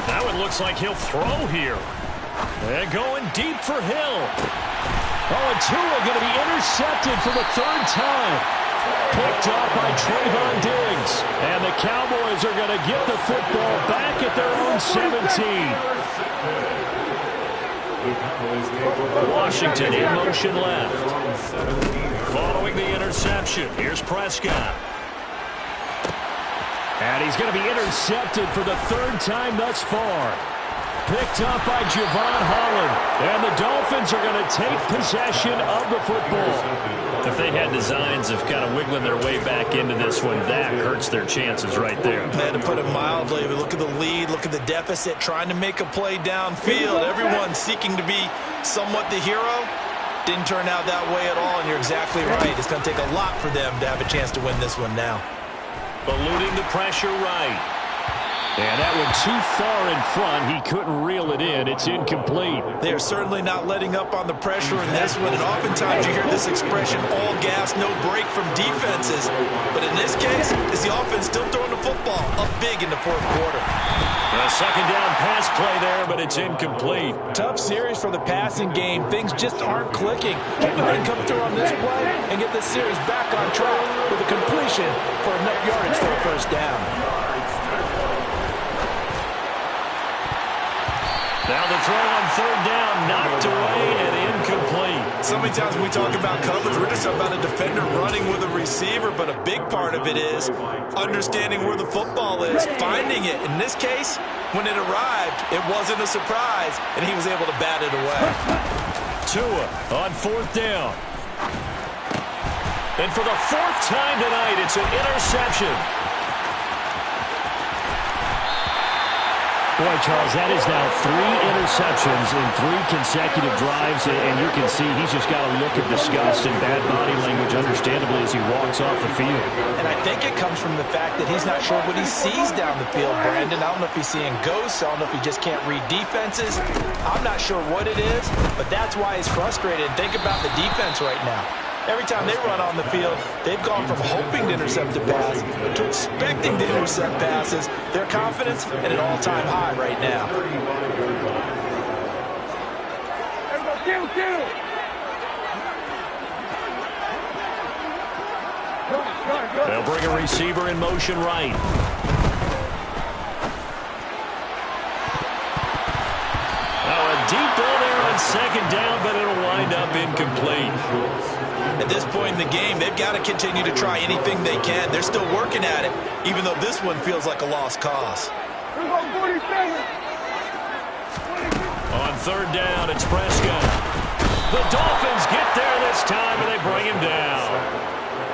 Now it looks like he'll throw here. And going deep for Hill. Oh, and Tua going to be intercepted for the 3rd time. Picked up by Trayvon Diggs. And the Cowboys are going to get the football back at their own 17. Washington in motion left. Following the interception, here's Prescott. And he's going to be intercepted for the 3rd time thus far. Picked up by Javon Holland. And the Dolphins are going to take possession of the football. If they had designs of kind of wiggling their way back into this one, that hurts their chances right there. Man, to put it mildly, look at the lead, look at the deficit, trying to make a play downfield. Everyone seeking to be somewhat the hero. Didn't turn out that way at all, and you're exactly right. It's going to take a lot for them to have a chance to win this one now. Eluding the pressure right. And that one too far in front. He couldn't reel it in. It's incomplete. They are certainly not letting up on the pressure in this one. And oftentimes you hear this expression, all gas, no break from defenses. But in this case, is the offense still throwing the football up big in the 4th quarter. A 2nd down pass play there, but it's incomplete. Tough series for the passing game. Things just aren't clicking. Hoping they come through on this play and get this series back on track with a completion for enough yardage for a 1st down. Now the throw on 3rd down, knocked away and incomplete. So many times when we talk about coverage, we're just about a defender running with a receiver, but a big part of it is understanding where the football is, finding it. In this case, when it arrived, it wasn't a surprise, and he was able to bat it away. Tua on 4th down. And for the 4th time tonight, it's an interception. Boy, Charles, that is now 3 interceptions in 3 consecutive drives, and you can see he's just got a look of disgust and bad body language, understandably, as he walks off the field. And I think it comes from the fact that he's not sure what he sees down the field, Brandon. I don't know if he's seeing ghosts. I don't know if he just can't read defenses. I'm not sure what it is, but that's why he's frustrated. Think about the defense right now. Every time they run on the field, they've gone from hoping to intercept a pass to expecting to intercept passes. Their confidence at an all-time high right now. They'll bring a receiver in motion right. Oh, a deep ball there on 2nd down, but it'll wind up incomplete. At this point in the game, they've got to continue to try anything they can. They're still working at it, even though this one feels like a lost cause. On 3rd down, it's Prescott. The Dolphins get there this time, and they bring him down.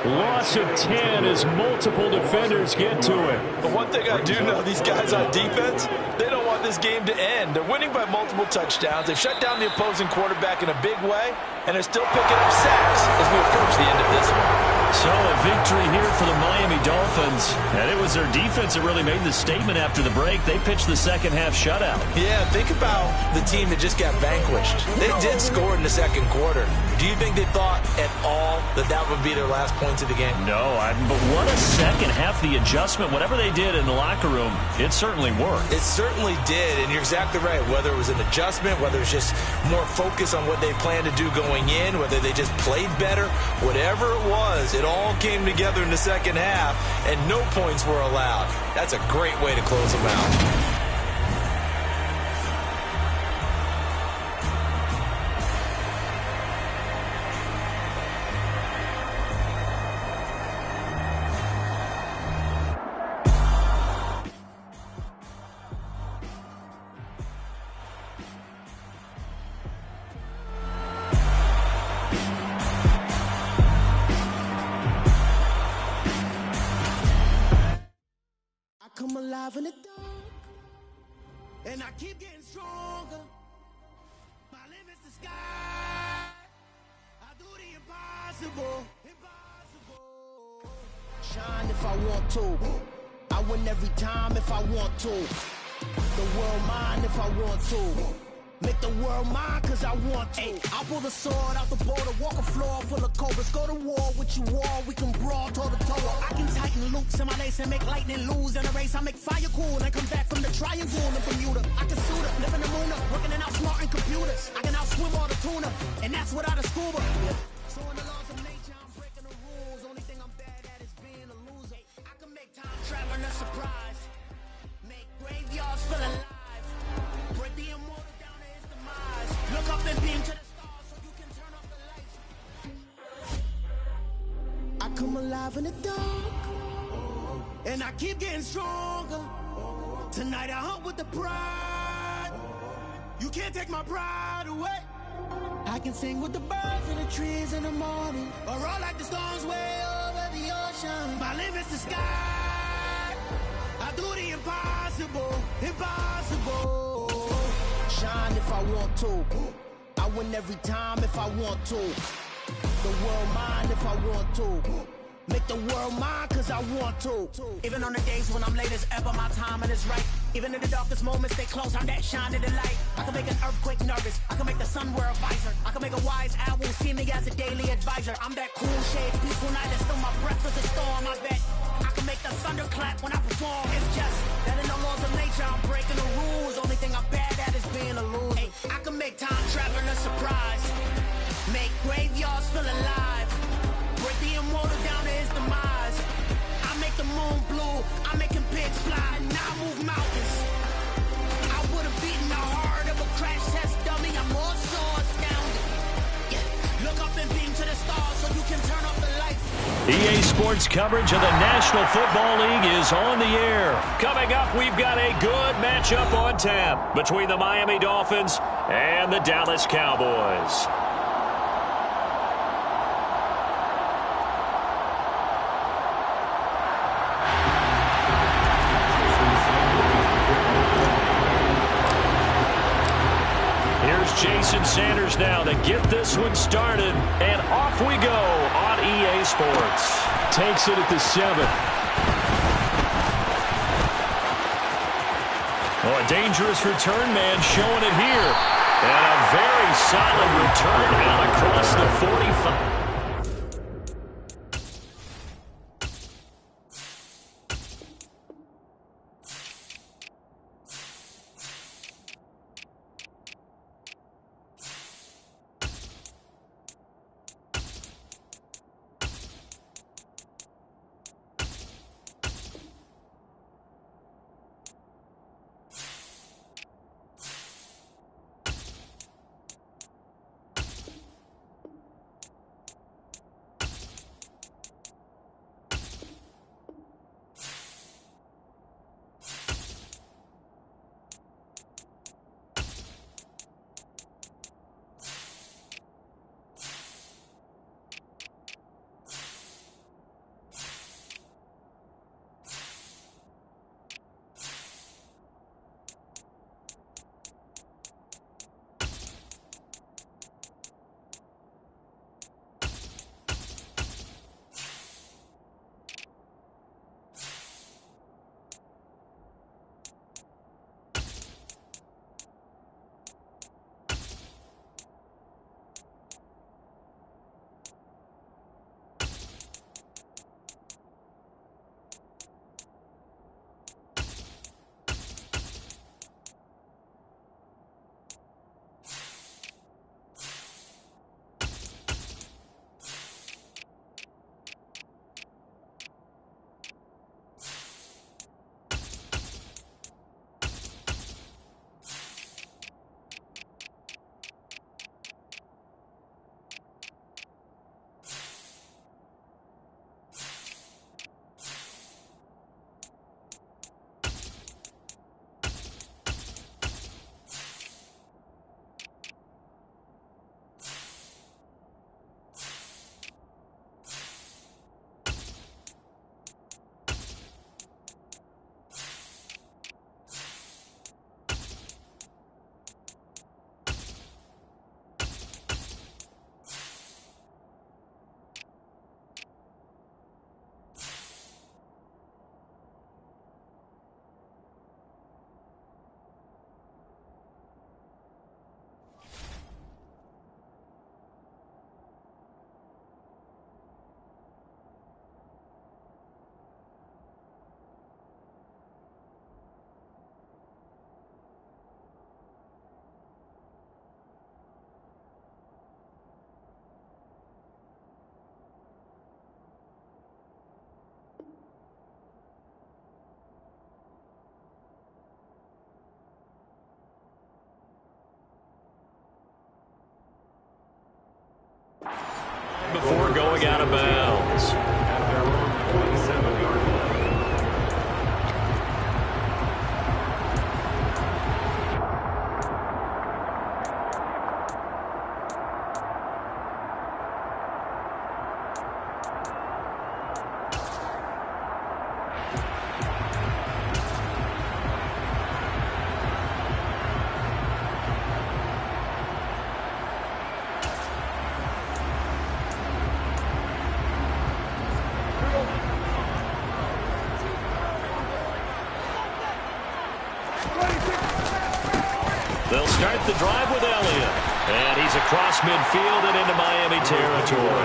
Loss of 10 as multiple defenders get to it. But one thing I do know, these guys on defense, they don't want this game to end. They're winning by multiple touchdowns. They've shut down the opposing quarterback in a big way, and they're still picking up sacks as we approach the end of this one. So a victory here for the Miami Dolphins. And it was their defense that really made the statement after the break. They pitched the 2nd half shutout. Yeah, think about the team that just got vanquished. They did score in the 2nd quarter. Do you think they thought at all that that would be their last point into the game. No, but what a second half, the adjustment, whatever they did in the locker room, it certainly worked. It certainly did, and you're exactly right. Whether it was an adjustment, whether it's just more focus on what they planned to do going in, whether they just played better, whatever it was, it all came together in the second half, and no points were allowed. That's a great way to close them out. Come alive in the dark, and I keep getting stronger. My limit's the sky. I do the impossible, impossible. Shine if I want to. I win every time if I want to. The world mine if I want to. Make the world mine cause I want to. I pull the sword out the border, walk a floor full of cobras. Go to war with you all, we can brawl toe to toe. I can tighten loops in my lace and make lightning lose in a race. I make fire cool and come back from the triangle in Bermuda. I can suit up, live in the moon up, working and outsmarting computers. I can outswim all the tuna, and that's without a scuba. So in the laws of nature, I'm breaking the rules. Only thing I'm bad at is being a loser. I can make time traveling a surprise. Make graveyards feel alive. Break the immortal. Look up and beam to the stars so you can turn off the lights. I come alive in the dark, and I keep getting stronger. Tonight I hunt with the pride. You can't take my pride away. I can sing with the birds and the trees in the morning, or roll like the storms way over the ocean. My limit's the sky. I do the impossible, impossible. Shine if I want to. I win every time if I want to. The world mine if I want to. Make the world mine cause I want to. Even on the days when I'm late as ever, my timing is right. Even in the darkest moments, stay close, I'm that shine in the light. I can make an earthquake nervous, I can make the sun wear a visor. I can make a wise owl see me as a daily advisor. I'm that cool shade, peaceful night, that's still my breath is a storm, I bet. I can make the thunder clap when I perform. It's just that in the laws of nature, I'm breaking the rules. Only thing I'm bad at is being a loser. Hey, I can make time traveling a surprise. Make graveyards feel alive. Break the immortal down to his demise. I make the moon blue. I'm making pigs fly. Now I move mountains. I would have beaten the heart of a crash test dummy. I'm more so astounded. Yeah. Look up and beam to the stars so you can turn off the lights. EA Sports coverage of the National Football League is on the air. Coming up, we've got a good matchup on tap between the Miami Dolphins and the Dallas Cowboys. Here's Jason Sanders now to get this one started, and off we go on EA Sports. Takes it at the 7. Oh, a dangerous return man showing it here. And a very solid return out across the 45. flag out of bounds. At their own 27-yard line. They'll start the drive with Elliott. And he's across midfield and into Miami territory.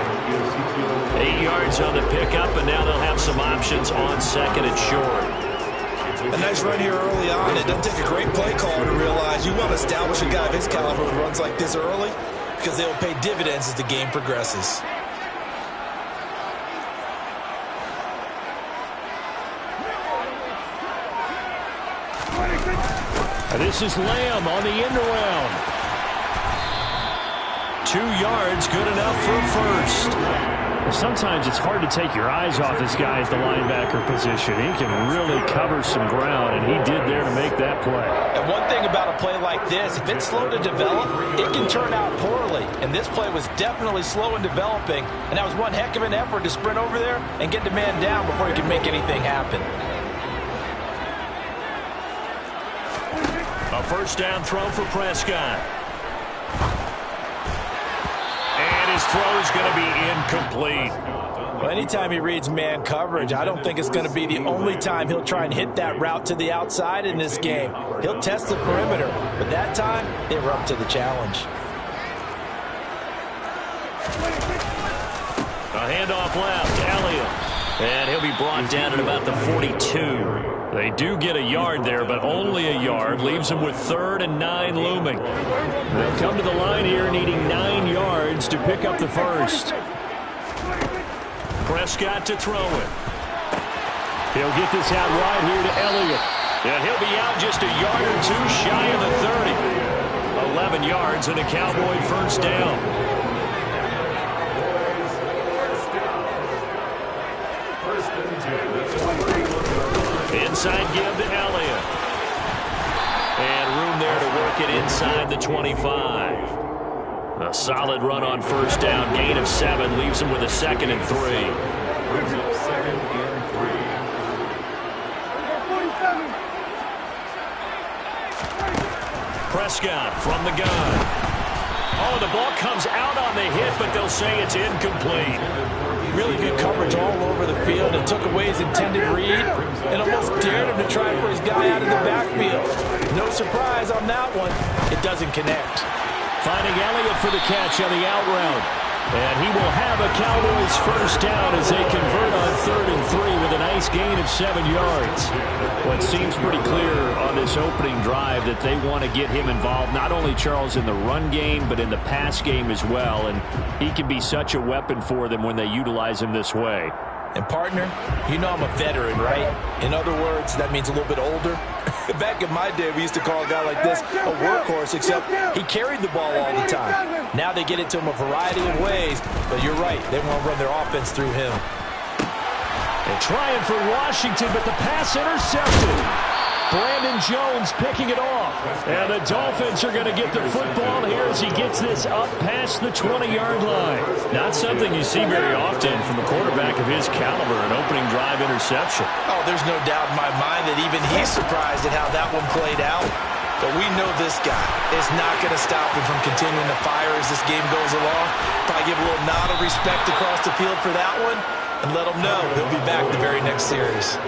8 yards on the pickup, and now they'll have some options on second and short. A nice run here early on. It doesn't take a great play caller to realize you want to establish a guy of his caliber who runs like this early, because they will pay dividends as the game progresses. This is Lamb on the end around. 2 yards, good enough for a first. Well, sometimes it's hard to take your eyes off this guy at the linebacker position. He can really cover some ground, and he did there to make that play. And one thing about a play like this, if it's slow to develop, it can turn out poorly. And this play was definitely slow in developing, and that was one heck of an effort to sprint over there and get the man down before he could make anything happen. A first down throw for Prescott. And his throw is going to be incomplete. Well, anytime he reads man coverage, I don't think it's going to be the only time he'll try and hit that route to the outside in this game. He'll test the perimeter, but that time they were up to the challenge. A handoff left, Elliott. And he'll be brought down at about the 42. They do get a yard there, but only a yard. Leaves them with 3rd and 9 looming. They'll come to the line here needing 9 yards to pick up the first. Prescott to throw it. He'll get this out right here to Elliott. And he'll be out just a yard or two shy of the 30. 11 yards and a Cowboy first down. Inside give to Elliott. And room there to work it inside the 25. A solid run on first down. Gain of 7 leaves him with a 2nd and 3. Brings up 2nd and 3. Prescott from the gun. Oh, the ball comes out on the hit, but they'll say it's incomplete. Really good coverage all over the field. It took away his intended read and almost dared him to try for his guy out of the backfield. No surprise on that one. It doesn't connect. Finding Elliott for the catch on the out route. And he will have a Cowboys first down as they convert on 3rd and 3 with a nice gain of 7 yards. Well, it seems pretty clear on this opening drive that they want to get him involved, not only, Charles, in the run game, but in the pass game as well. And he can be such a weapon for them when they utilize him this way. And, partner, you know I'm a veteran, right? In other words, that means a little bit older. Back in my day, we used to call a guy like this a workhorse, except he carried the ball all the time. Now they get it to him a variety of ways, but you're right. They want to run their offense through him. And trying for Washington, but the pass intercepted. Brandon Jones picking it off. And the Dolphins are going to get the football here as he gets this up past the 20-yard line. Not something you see very often from a quarterback of his caliber, an opening drive interception. Oh, there's no doubt in my mind that even he's surprised at how that one played out. But we know this guy is not going to stop him from continuing to fire as this game goes along. Probably give a little nod of respect across the field for that one. And let them know he'll be back the very next series.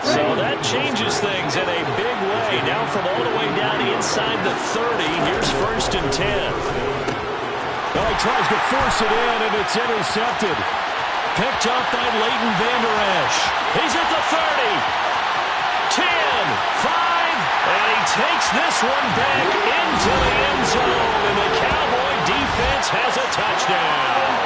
So that changes things in a big way. Now from all the way down inside the 30, here's 1st and 10. Well, he tries to force it in, and it's intercepted. Picked up by Leighton Vander Esch. He's at the 30. 10, 5, and he takes this one back into the end zone, and the Cowboy defense has a touchdown.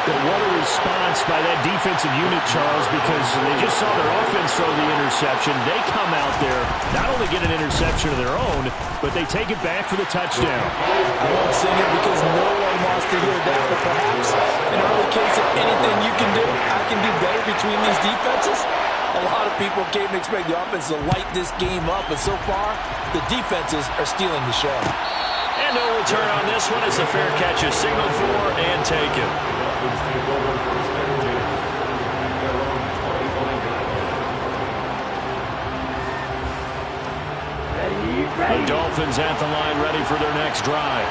But what a response by that defensive unit, Charles, because they just saw their offense throw the interception. They come out there, not only get an interception of their own, but they take it back for the touchdown. I won't sing it because no one wants to hear that, but perhaps an early case of anything you can do, I can do better between these defenses. A lot of people came to expect the offense to light this game up, but so far, the defenses are stealing the show. And no return on this one as the fair catch is signaled for and taken. The Dolphins at the line ready for their next drive.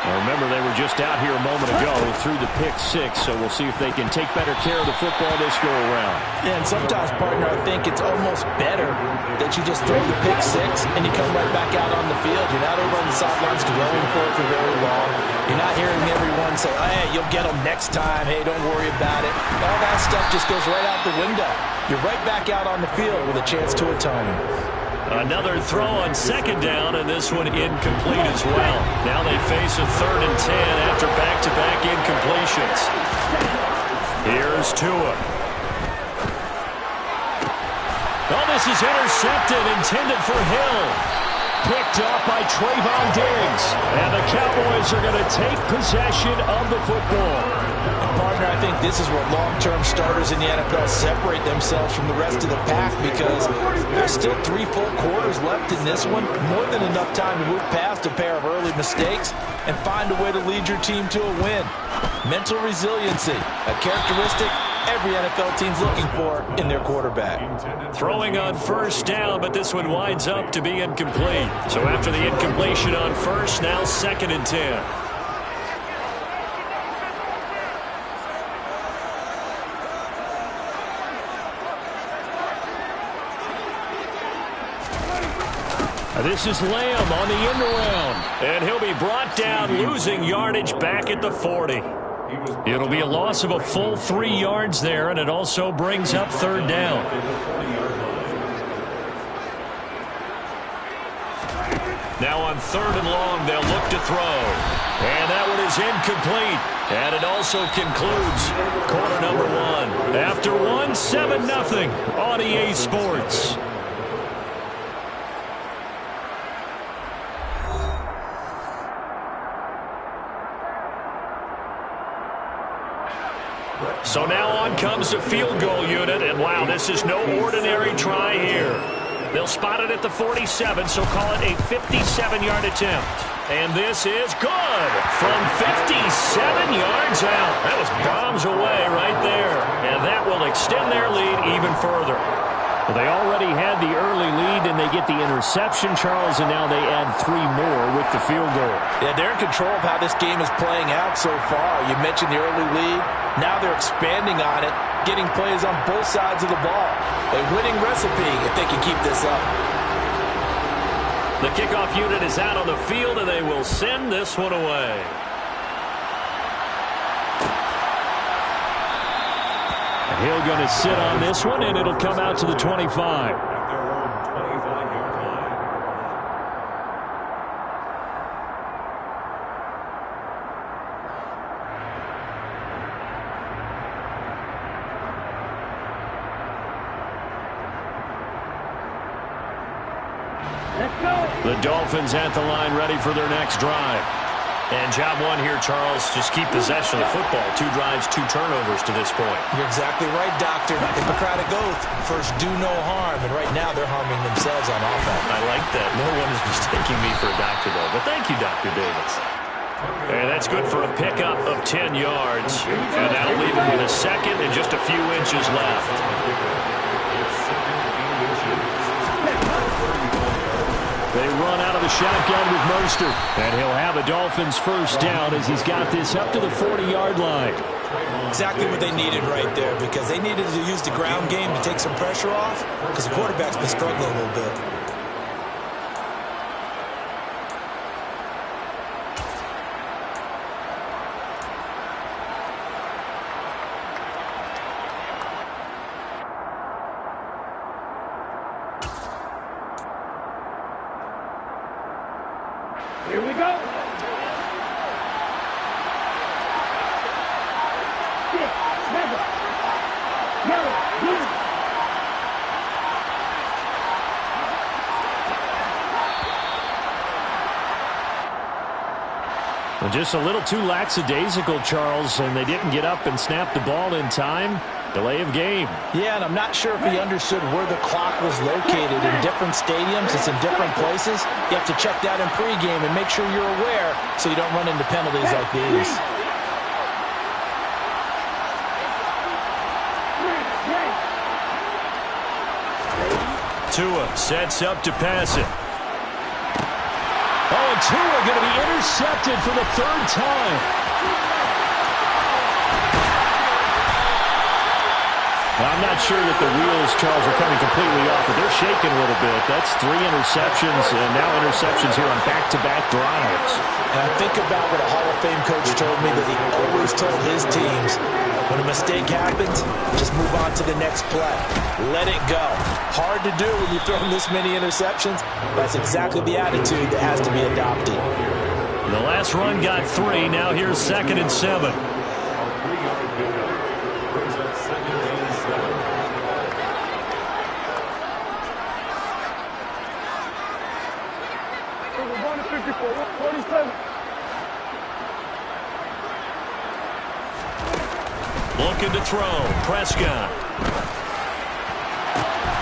Now remember, they were just out here a moment ago through the pick six, so we'll see if they can take better care of the football this go around. Yeah, and sometimes, partner, I think it's almost better that you just throw the pick six and you come right back out on the field. You're not over on the sidelines dwelling for it for very long. You're not hearing everyone say, oh, hey, you'll get them next time. Hey, don't worry about it. All that stuff just goes right out the window. You're right back out on the field with a chance to atone. Another throw on second down, and this one incomplete as well. Now they face a 3rd and 10 after back-to-back incompletions. Here's Tua. Oh, this is intercepted, intended for Hill. Picked up by Trayvon Diggs. And the Cowboys are going to take possession of the football. And partner, I think this is where long-term starters in the NFL separate themselves from the rest of the pack, because there's still 3 full quarters left in this one. More than enough time to move past a pair of early mistakes and find a way to lead your team to a win. Mental resiliency, a characteristic every NFL team's looking for in their quarterback. Throwing on first down, but this one winds up to be incomplete. So after the incompletion on first, now 2nd and 10. This is Lamb on the end around, and he'll be brought down, losing yardage back at the 40. It'll be a loss of a full 3 yards there, and it also brings up 3rd down. Now on 3rd and long, they'll look to throw. And that one is incomplete. And it also concludes quarter number 1. After 1, 7-0 on EA Sports. So now on comes the field goal unit, and wow, this is no ordinary try here. They'll spot it at the 47, so call it a 57-yard attempt. And this is good from 57 yards out. That was bombs away right there, and that will extend their lead even further. Well, they already had the early lead, and they get the interception, Charles, and now they add 3 more with the field goal. Yeah, they're in control of how this game is playing out so far. You mentioned the early lead. Now they're expanding on it, getting plays on both sides of the ball. A winning recipe if they can keep this up. The kickoff unit is out on the field, and they will send this one away. Hill going to sit on this one, and it'll come out to the 25. The Dolphins at the line ready for their next drive. And job 1 here, Charles, just keep possession of the football. 2 drives, 2 turnovers to this point. You're exactly right, Doctor. Hippocratic oath. First, do no harm. And right now, they're harming themselves on offense. I like that. No one is mistaking me for a doctor, though. But thank you, Dr. Davis. And that's good for a pickup of 10 yards. And that'll leave him with a 2nd and just a few inches left. They run out of the shotgun with Mostert. And he'll have a Dolphins first down as he's got this up to the 40-yard line. Exactly what they needed right there, because they needed to use the ground game to take some pressure off, because the quarterback's been struggling a little bit. Here we go. 6, 7. Well, just a little too lackadaisical, Charles, and they didn't get up and snap the ball in time. Delay of game. Yeah, and I'm not sure if he understood where the clock was located. In different stadiums, it's in different places. You have to check that in pregame and make sure you're aware so you don't run into penalties like these. Tua sets up to pass it. Oh, and Tua going to be intercepted for the third time. I'm not sure that the wheels, Charles, are coming completely off, but they're shaking a little bit. That's 3 interceptions, and now interceptions here on back-to-back drives. And I think about what a Hall of Fame coach told me that he always told his teams, when a mistake happens, just move on to the next play. Let it go. Hard to do when you're throwing this many interceptions. That's exactly the attitude that has to be adopted. The last run got 3. Now here's 2nd and 7. Looking to throw. Prescott.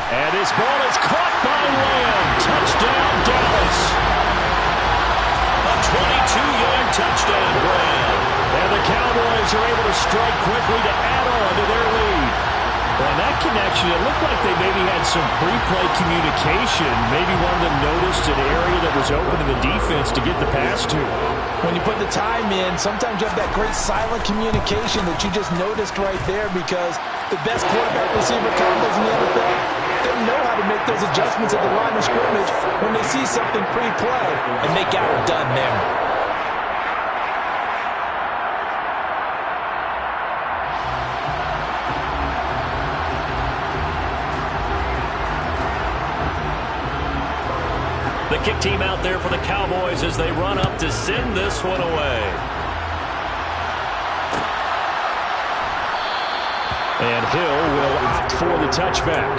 And his ball is caught by Lamb. Touchdown, Dallas. A 22-yard touchdown grab. And the Cowboys are able to strike quickly to add on to their lead. Well, in that connection, it looked like they maybe had some pre-play communication. Maybe one of them noticed an area that was open to the defense to get the pass to. When you put the time in, sometimes you have that great silent communication that you just noticed right there, because the best quarterback-receiver combos in the NFL, they know how to make those adjustments at the line of scrimmage when they see something pre-play, and they got it done there. The kick team out there for the Cowboys as they run up to send this one away. And Hill will opt for the touchback.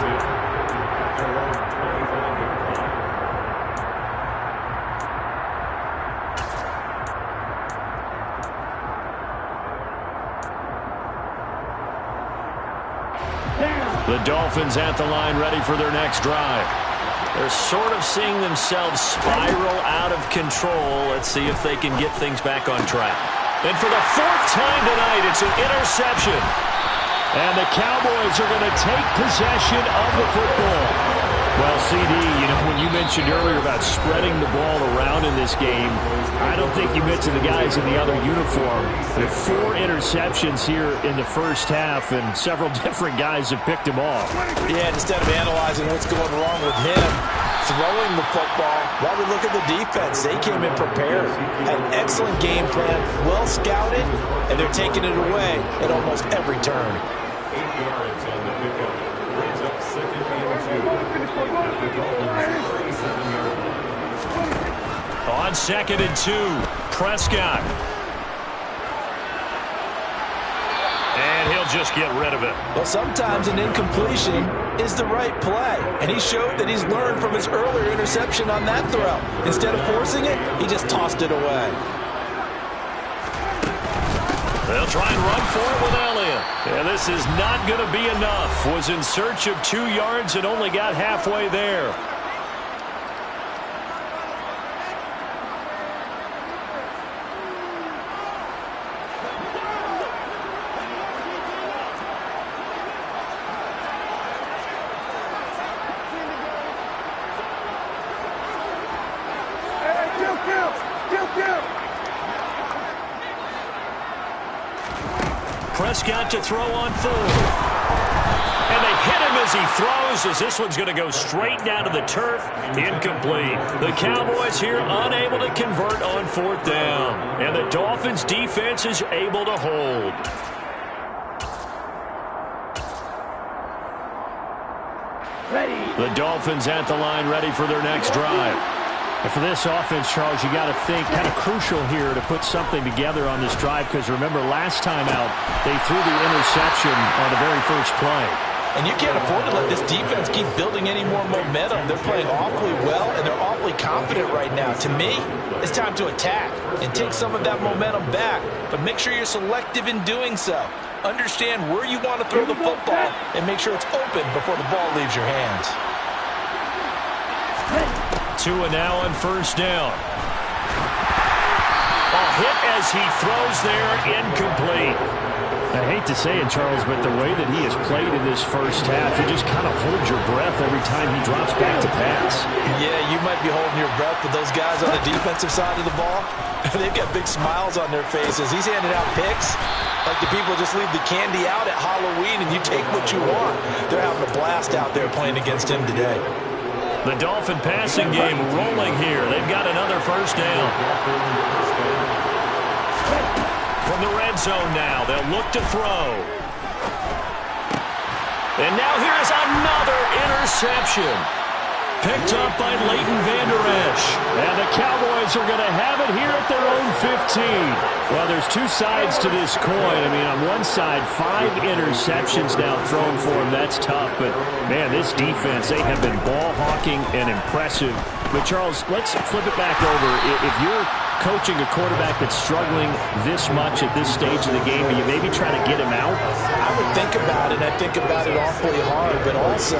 The Dolphins at the line, ready for their next drive. They're sort of seeing themselves spiral out of control. Let's see if they can get things back on track. And for the 4th time tonight, it's an interception. And the Cowboys are going to take possession of the football. Well, CD, you know, when you mentioned earlier about spreading the ball around in this game, I don't think you mentioned the guys in the other uniform. There are 4 interceptions here in the first half, and several different guys have picked him off. Yeah, instead of analyzing what's going wrong with him, throwing the football, while we look at the defense, they came in prepared, had an excellent game plan, well scouted, and they're taking it away at almost every turn. 8 yards on the pickup. Brings up 2nd and 2. On 2nd and 2, Prescott. And he'll just get rid of it. Well, sometimes an incompletion is the right play, and he showed that he's learned from his earlier interception on that throw. Instead of forcing it, he just tossed it away. They'll try and run for it with Elliott. And this is not going to be enough. Was in search of 2 yards and only got halfway there. Prescott to throw on 4th. And they hit him as he throws, as this one's going to go straight down to the turf. Incomplete. The Cowboys here unable to convert on 4th down. And the Dolphins defense is able to hold. The Dolphins at the line, ready for their next drive. And for this offense, Charles, you got to think kind of crucial here to put something together on this drive, because remember last time out, they threw the interception on the very first play. And you can't afford to let this defense keep building any more momentum. They're playing awfully well, and they're awfully confident right now. To me, it's time to attack and take some of that momentum back, but make sure you're selective in doing so. Understand where you want to throw the football and make sure it's open before the ball leaves your hands. Tua now on first down. A hit as he throws there, incomplete. I hate to say it, Charles, but the way that he has played in this first half, you just kind of hold your breath every time he drops back to pass. Yeah, you might be holding your breath, but those guys on the defensive side of the ball, they've got big smiles on their faces. He's handing out picks like the people just leave the candy out at Halloween and you take what you want. They're having a blast out there playing against him today. The Dolphin passing game rolling here. They've got another first down. From the red zone now, they'll look to throw. And now here's another interception. Picked up by Leighton Vander Esch. And the Cowboys are going to have it here at their own 15. Well, there's two sides to this coin. I mean, on one side, 5 interceptions now thrown for him. That's tough. But, man, this defense, they have been ball hawking and impressive. But, Charles, let's flip it back over. If you're coaching a quarterback that's struggling this much at this stage of the game, do you maybe try to get him out? I would think about it. I think about it awfully hard, but also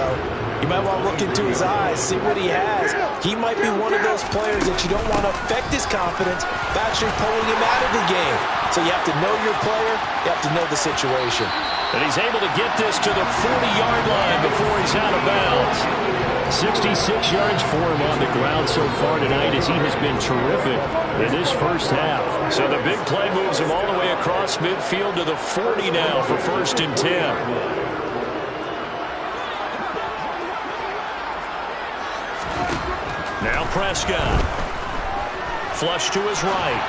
you might want to look into his eyes, see what he has. He might be one of those players that you don't want to affect his confidence by actually pulling him out of the game. So you have to know your player. You have to know the situation. And he's able to get this to the 40-yard line before he's out of bounds. 66 yards for him on the ground so far tonight as he has been terrific in this first half. So the big play moves him all the way across midfield to the 40 now for 1st and 10. Now Prescott. Flush to his right.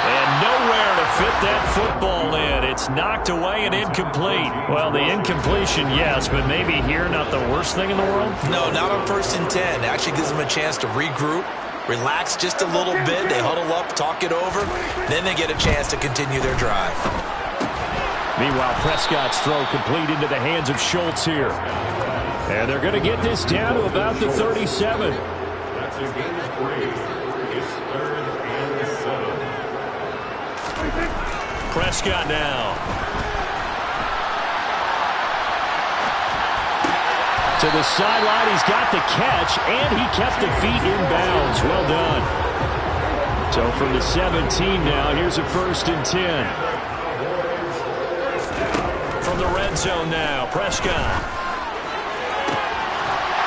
And nowhere to fit that football in. It's knocked away and incomplete. Well, the incompletion, yes, but maybe here not the worst thing in the world? No, not on 1st and 10. It actually gives them a chance to regroup, relax just a little bit. They huddle up, talk it over. Then they get a chance to continue their drive. Meanwhile, Prescott's throw complete into the hands of Schultz here. And they're going to get this down to about the 37. That's a gain of 3. It's 3rd and 7. Prescott now. To the sideline, he's got the catch, and he kept the feet in bounds. Well done. So from the 17 now, here's a 1st and 10. From the red zone now, Prescott.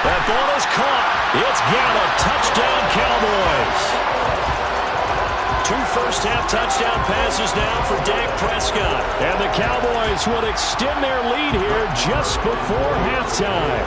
That ball is caught. It's Gallup. Touchdown, Cowboys. 2 first-half touchdown passes now for Dak Prescott. And the Cowboys will extend their lead here just before halftime.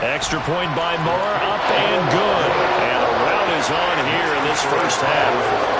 Extra point by Moore, up and good. And a rout is on here in this first half.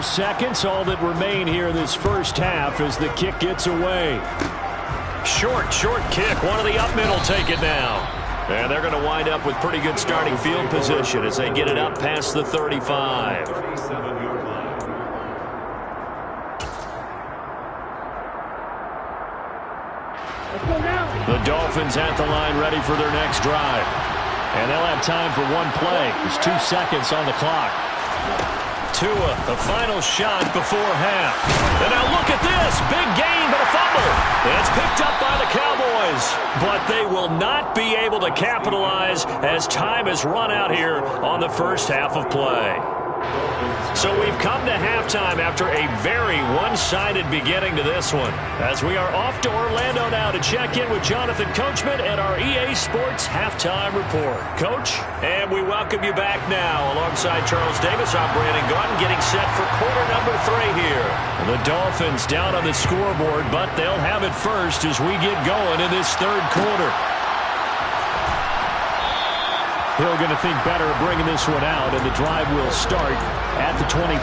Seconds, all that remain here in this first half as the kick gets away. Short kick. One of the up middle take it now. And they're going to wind up with pretty good starting field position as they get it up past the 35. The Dolphins at the line ready for their next drive. And they'll have time for one play. There's 2 seconds on the clock. Tua, the final shot before half. And now look at this. Big gain, but a fumble. It's picked up by the Cowboys. But they will not be able to capitalize as time has run out here on the first half of play. So we've come to halftime after a very one-sided beginning to this one, as we are off to Orlando now to check in with Jonathan Coachman and our EA Sports Halftime Report. Coach, and we welcome you back now. Alongside Charles Davis, I'm Brandon Gautin, getting set for quarter number 3 here. The Dolphins down on the scoreboard, but they'll have it first as we get going in this third quarter. Hill going to think better of bringing this one out, and the drive will start at the 25.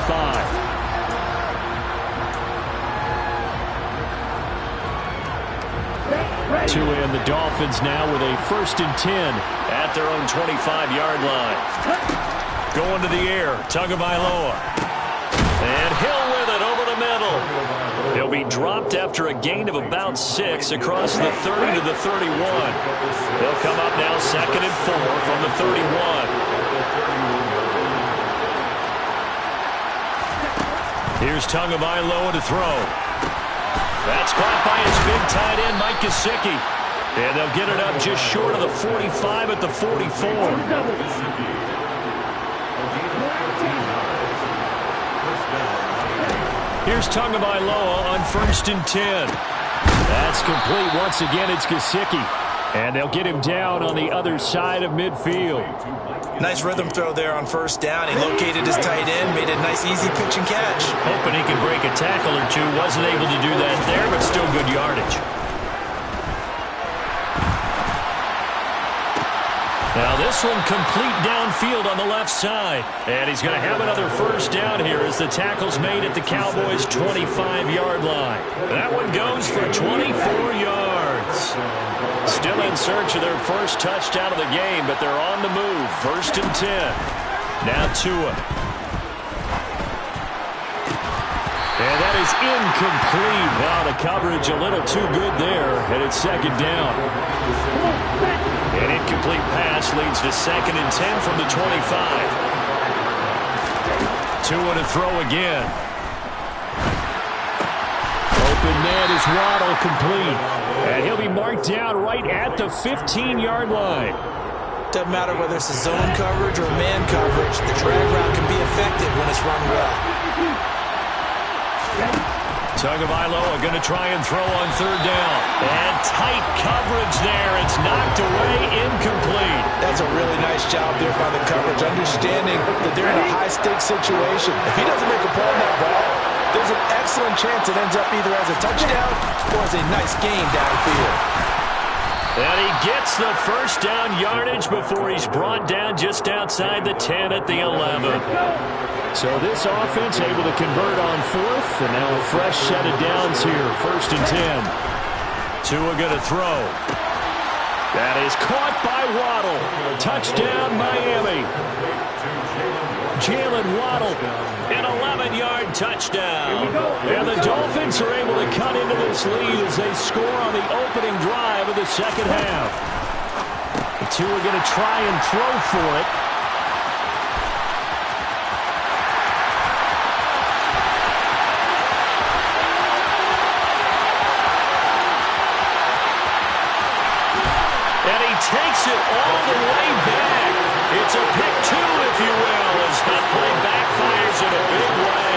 Two in, the Dolphins now with a 1st and 10 at their own 25-yard line. Going to the air, Tagovailoa. And Hill with it over the middle. He'll be dropped after a gain of about 6 across the 30 to the 31. They'll come up now 2nd and 4 from the 31. Here's Tagovailoa to throw. That's caught by his big tight end, Mike Gesicki. And they'll get it up just short of the 45 at the 44. Here's Tagovailoa on 1st and 10. That's complete. Once again, it's Gesicki. And they'll get him down on the other side of midfield. Nice rhythm throw there on 1st down. He located his tight end, made a nice easy pitch and catch. Hoping he could break a tackle or two. Wasn't able to do that there, but still good yardage. Now this one complete downfield on the left side. And he's going to have another 1st down here as the tackle's made at the Cowboys' 25-yard line. That one goes for 24 yards. Still in search of their first touchdown of the game, but they're on the move. 1st and 10. Now Tua. And that is incomplete. Wow, the coverage a little too good there, and it's 2nd down. An incomplete pass leads to 2nd and 10 from the 25. Tua to throw again. Open man is Waddle, complete. And he'll be marked down right at the 15-yard line. Doesn't matter whether it's a zone coverage or man coverage, the drag route can be effective when it's run well. Tagovailoa going to try and throw on 3rd down. And tight coverage there. It's knocked away, incomplete. That's a really nice job there by the coverage, understanding that they're in a high-stakes situation. If he doesn't make a play on that ball, there's an excellent chance it ends up either as a touchdown or as a nice gain downfield. And he gets the 1st down yardage before he's brought down just outside the 10 at the 11. So this offense able to convert on 4th, and now a fresh set of downs here. 1st and 10. Tua going to throw. That is caught by Waddle. Touchdown, Miami. Jalen Waddle, an 11-yard touchdown. And the Dolphins are able to cut into this lead as they score on the opening drive of the 2nd half. The two are going to try and throw for it. And he takes it all the way back. It's a pick 2, if you will, as that play backfires in a big way.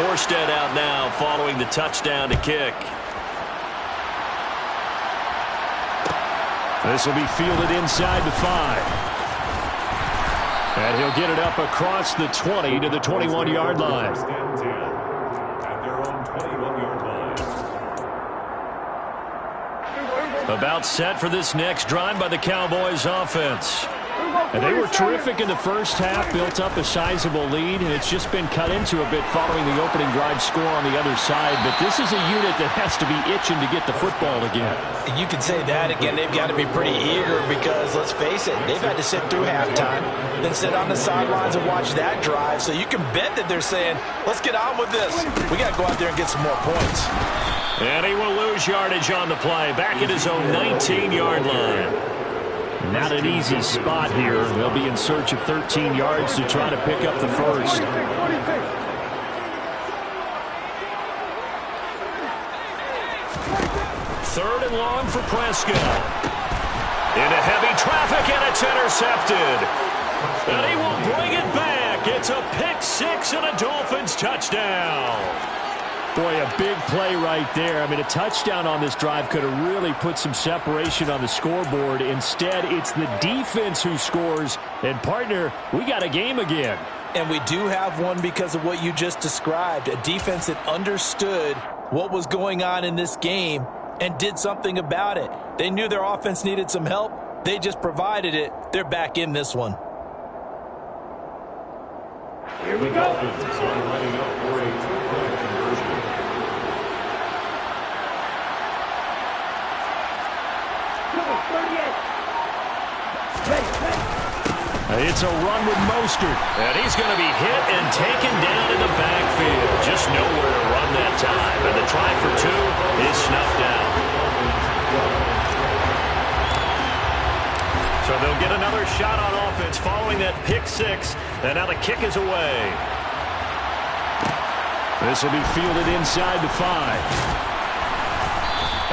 Morstead out now following the touchdown to kick. This will be fielded inside the 5. And he'll get it up across the 20 to the 21-yard line. About set for this next drive by the Cowboys offense. And they were terrific in the first half, built up a sizable lead, and it's just been cut into a bit following the opening drive score on the other side. But this is a unit that has to be itching to get the football again. You could say that again. They've got to be pretty eager because, let's face it, they've had to sit through halftime, then sit on the sidelines and watch that drive. So you can bet that they're saying, let's get on with this. We got to go out there and get some more points. And he will lose yardage on the play, back at his own 19-yard line. Not an easy spot here. They'll be in search of 13 yards to try to pick up the first. third and long for Prescott. Into heavy traffic, and it's intercepted. And he will bring it back. It's a pick six and a Dolphins touchdown. Boy, a big play right there. I mean, a touchdown on this drive could have really put some separation on the scoreboard. Instead, it's the defense who scores. And, partner, we got a game again. And we do have one because of what you just described. A defense that understood what was going on in this game and did something about it. They knew their offense needed some help. They just provided it. They're back in this one. Here we go. Dolphins are lining up for a two-point conversion. It's a run with Mostert. And he's going to be hit and taken down in the backfield. Just nowhere to run that time. And the try for two is snuffed out. So they'll get another shot on offense following that pick six. And now the kick is away. This will be fielded inside the 5.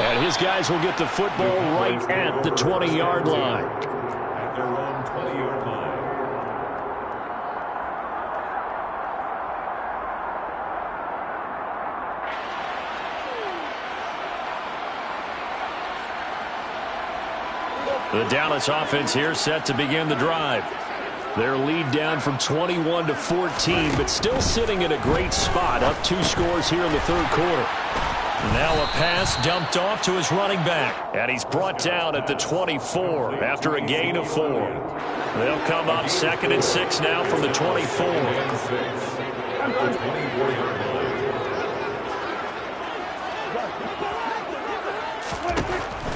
And his guys will get the football right at the 20-yard line. At their own 20-yard line. The Dallas offense here set to begin the drive. Their lead down from 21 to 14, but still sitting in a great spot, up 2 scores here in the third quarter. Now a pass dumped off to his running back, and he's brought down at the 24 after a gain of 4. They'll come up 2nd and 6 now from the 24.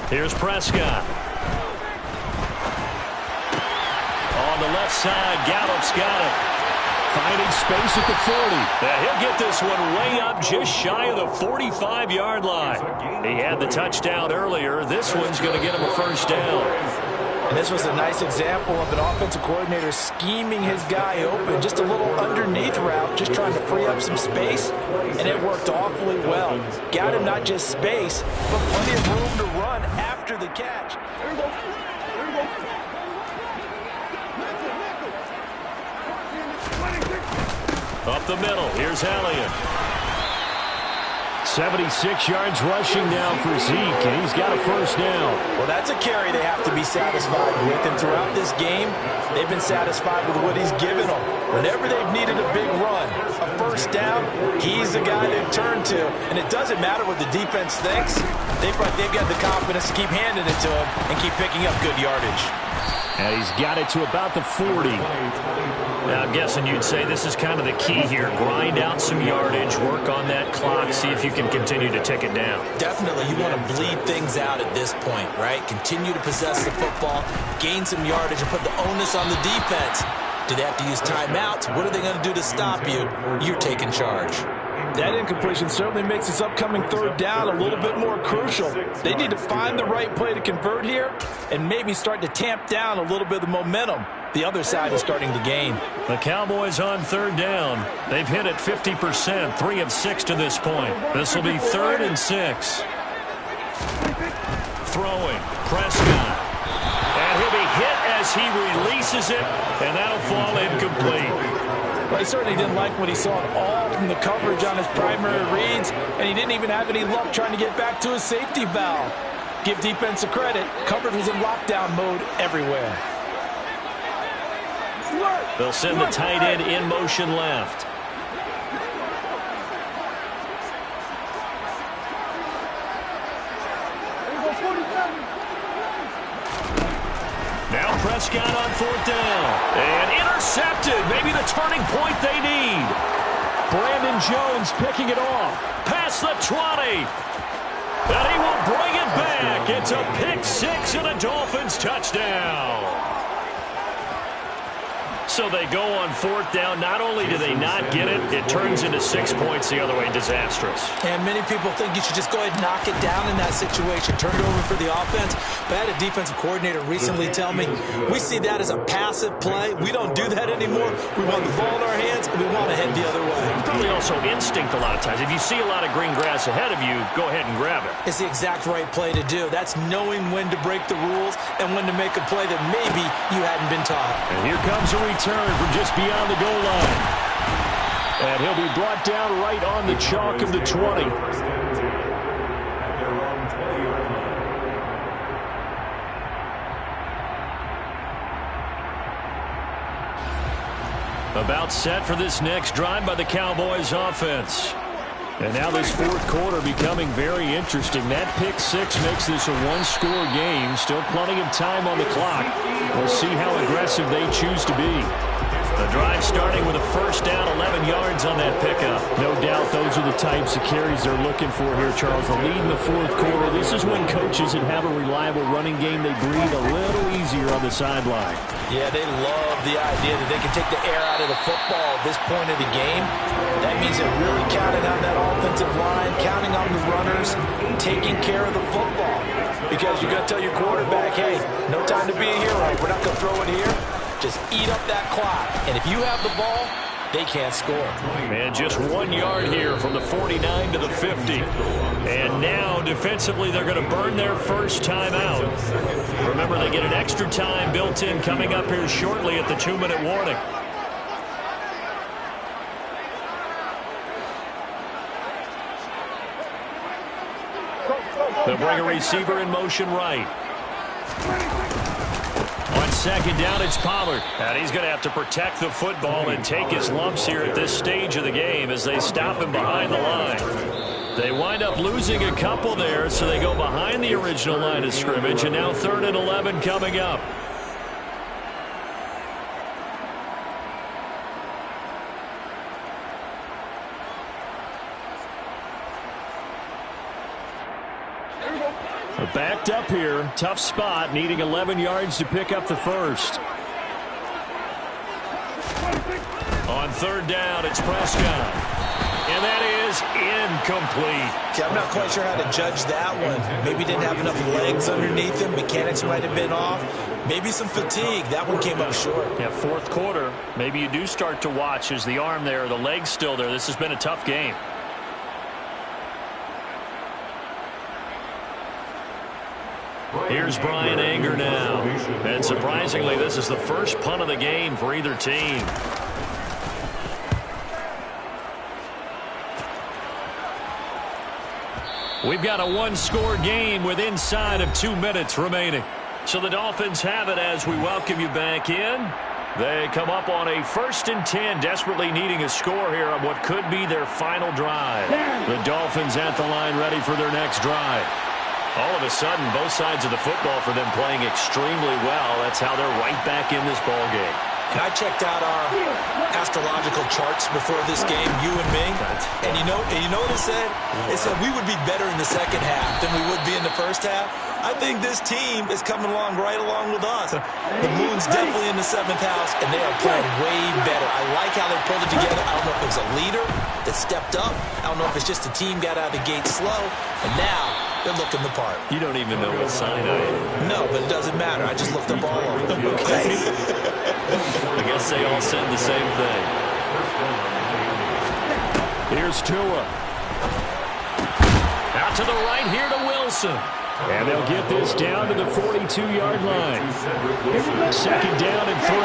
Here's Prescott. On the left side, Gallup's got it. Finding space at the 40. Now he'll get this one way up just shy of the 45-yard line. He had the touchdown earlier. This one's going to get him a first down. And this was a nice example of an offensive coordinator scheming his guy open. Just a little underneath route, just trying to free up some space. And it worked awfully well. Got him not just space, but plenty of room to run after the catch. Up the middle, here's Elliott. 76 yards rushing now for Zeke, and he's got a first down. Well, that's a carry they have to be satisfied with, and throughout this game, they've been satisfied with what he's given them. Whenever they've needed a big run, a first down, he's the guy they've turned to, and it doesn't matter what the defense thinks. They've got the confidence to keep handing it to him and keep picking up good yardage. And he's got it to about the 40. Now, I'm guessing you'd say this is kind of the key here. Grind out some yardage, work on that clock, see if you can continue to tick it down. Definitely, you want to bleed things out at this point, right? Continue to possess the football, gain some yardage, and put the onus on the defense. Do they have to use timeouts? What are they going to do to stop you? You're taking charge. That incompletion certainly makes this upcoming third down a little bit more crucial. They need to find the right play to convert here and maybe start to tamp down a little bit of the momentum the other side is starting to gain. The Cowboys on third down. They've hit it 50%, 3 of 6 to this point. This will be 3rd and 6. Throwing, Prescott. And he'll be hit as he releases it, and that'll fall incomplete. Well, he certainly didn't like what he saw at all from the coverage on his primary reads, and he didn't even have any luck trying to get back to his safety valve. Give defense a credit. Coverage was in lockdown mode everywhere. They'll send the tight end in motion left. Now Prescott on 4th down. And intercepted. Maybe the turning point they need. Brandon Jones picking it off. Past the 20. And he will bring it back. It's a pick 6 and a Dolphins touchdown. So they go on 4th down. Not only do they not get it, it turns into 6 points the other way. Disastrous. And many people think you should just go ahead and knock it down in that situation. Turn it over for the offense. But I had a defensive coordinator recently tell me, we see that as a passive play. We don't do that anymore. We want the ball in our hands, and we want to head the other way. It's probably also instinct a lot of times. If you see a lot of green grass ahead of you, go ahead and grab it. It's the exact right play to do. That's knowing when to break the rules and when to make a play that maybe you hadn't been taught. And here comes a return from just beyond the goal line. And he'll be brought down right on the chalk of the 20. About set for this next drive by the Cowboys offense. And now this 4th quarter becoming very interesting. That pick 6 makes this a one-score game. Still plenty of time on the clock. We'll see how aggressive they choose to be. The drive starting with a first down, 11 yards on that pickup. No doubt those are the types of carries they're looking for here, Charles. The lead in the 4th quarter. This is when coaches that have a reliable running game, they breathe a little easier on the sideline. Yeah, they love the idea that they can take the air out of the football at this point of the game. That means they're really counting on that offensive line, counting on the runners, taking care of the football. Because you're going to tell your quarterback, hey, no time to be a hero. We're not going to throw it here. Just eat up that clock. And if you have the ball, they can't score. And just 1 yard here from the 49 to the 50. And now, defensively, they're going to burn their first time out. Remember, they get an extra time built in coming up here shortly at the 2-minute warning. They'll bring a receiver in motion right. On 2nd down, it's Pollard. And he's going to have to protect the football and take his lumps here at this stage of the game as they stop him behind the line. They wind up losing a couple there, so they go behind the original line of scrimmage, and now 3rd and 11 coming up. Backed up here, tough spot, needing 11 yards to pick up the first. On 3rd down, it's Prescott. And that is incomplete. Yeah, I'm not quite sure how to judge that one. Maybe didn't have enough legs underneath him. Mechanics might have been off. Maybe some fatigue. That one came up short. Yeah, 4th quarter, maybe you do start to watch. Is the arm there, the leg's still there? This has been a tough game. Here's Brian Anger now. And surprisingly, this is the first punt of the game for either team. We've got a one-score game with inside of 2 minutes remaining. So the Dolphins have it as we welcome you back in. They come up on a 1st and 10, desperately needing a score here on what could be their final drive. The Dolphins at the line ready for their next drive. All of a sudden, both sides of the football for them playing extremely well. That's how they're right back in this ballgame. And I checked out our astrological charts before this game, you and me. And you know what it said? It said we would be better in the second half than we would be in the first half. I think this team is coming along right along with us. The moon's definitely in the 7th house, and they are playing way better. I like how they pulled it together. I don't know if it was a leader that stepped up. I don't know if it's just the team got out of the gate slow, and now they're looking the part. You don't even know what sign I am. No, but it doesn't matter. I just looked up all of them. Okay. I guess they all said the same thing. Here's Tua. Out to the right here to Wilson. And they'll get this down to the 42-yard line. 2nd down and 3.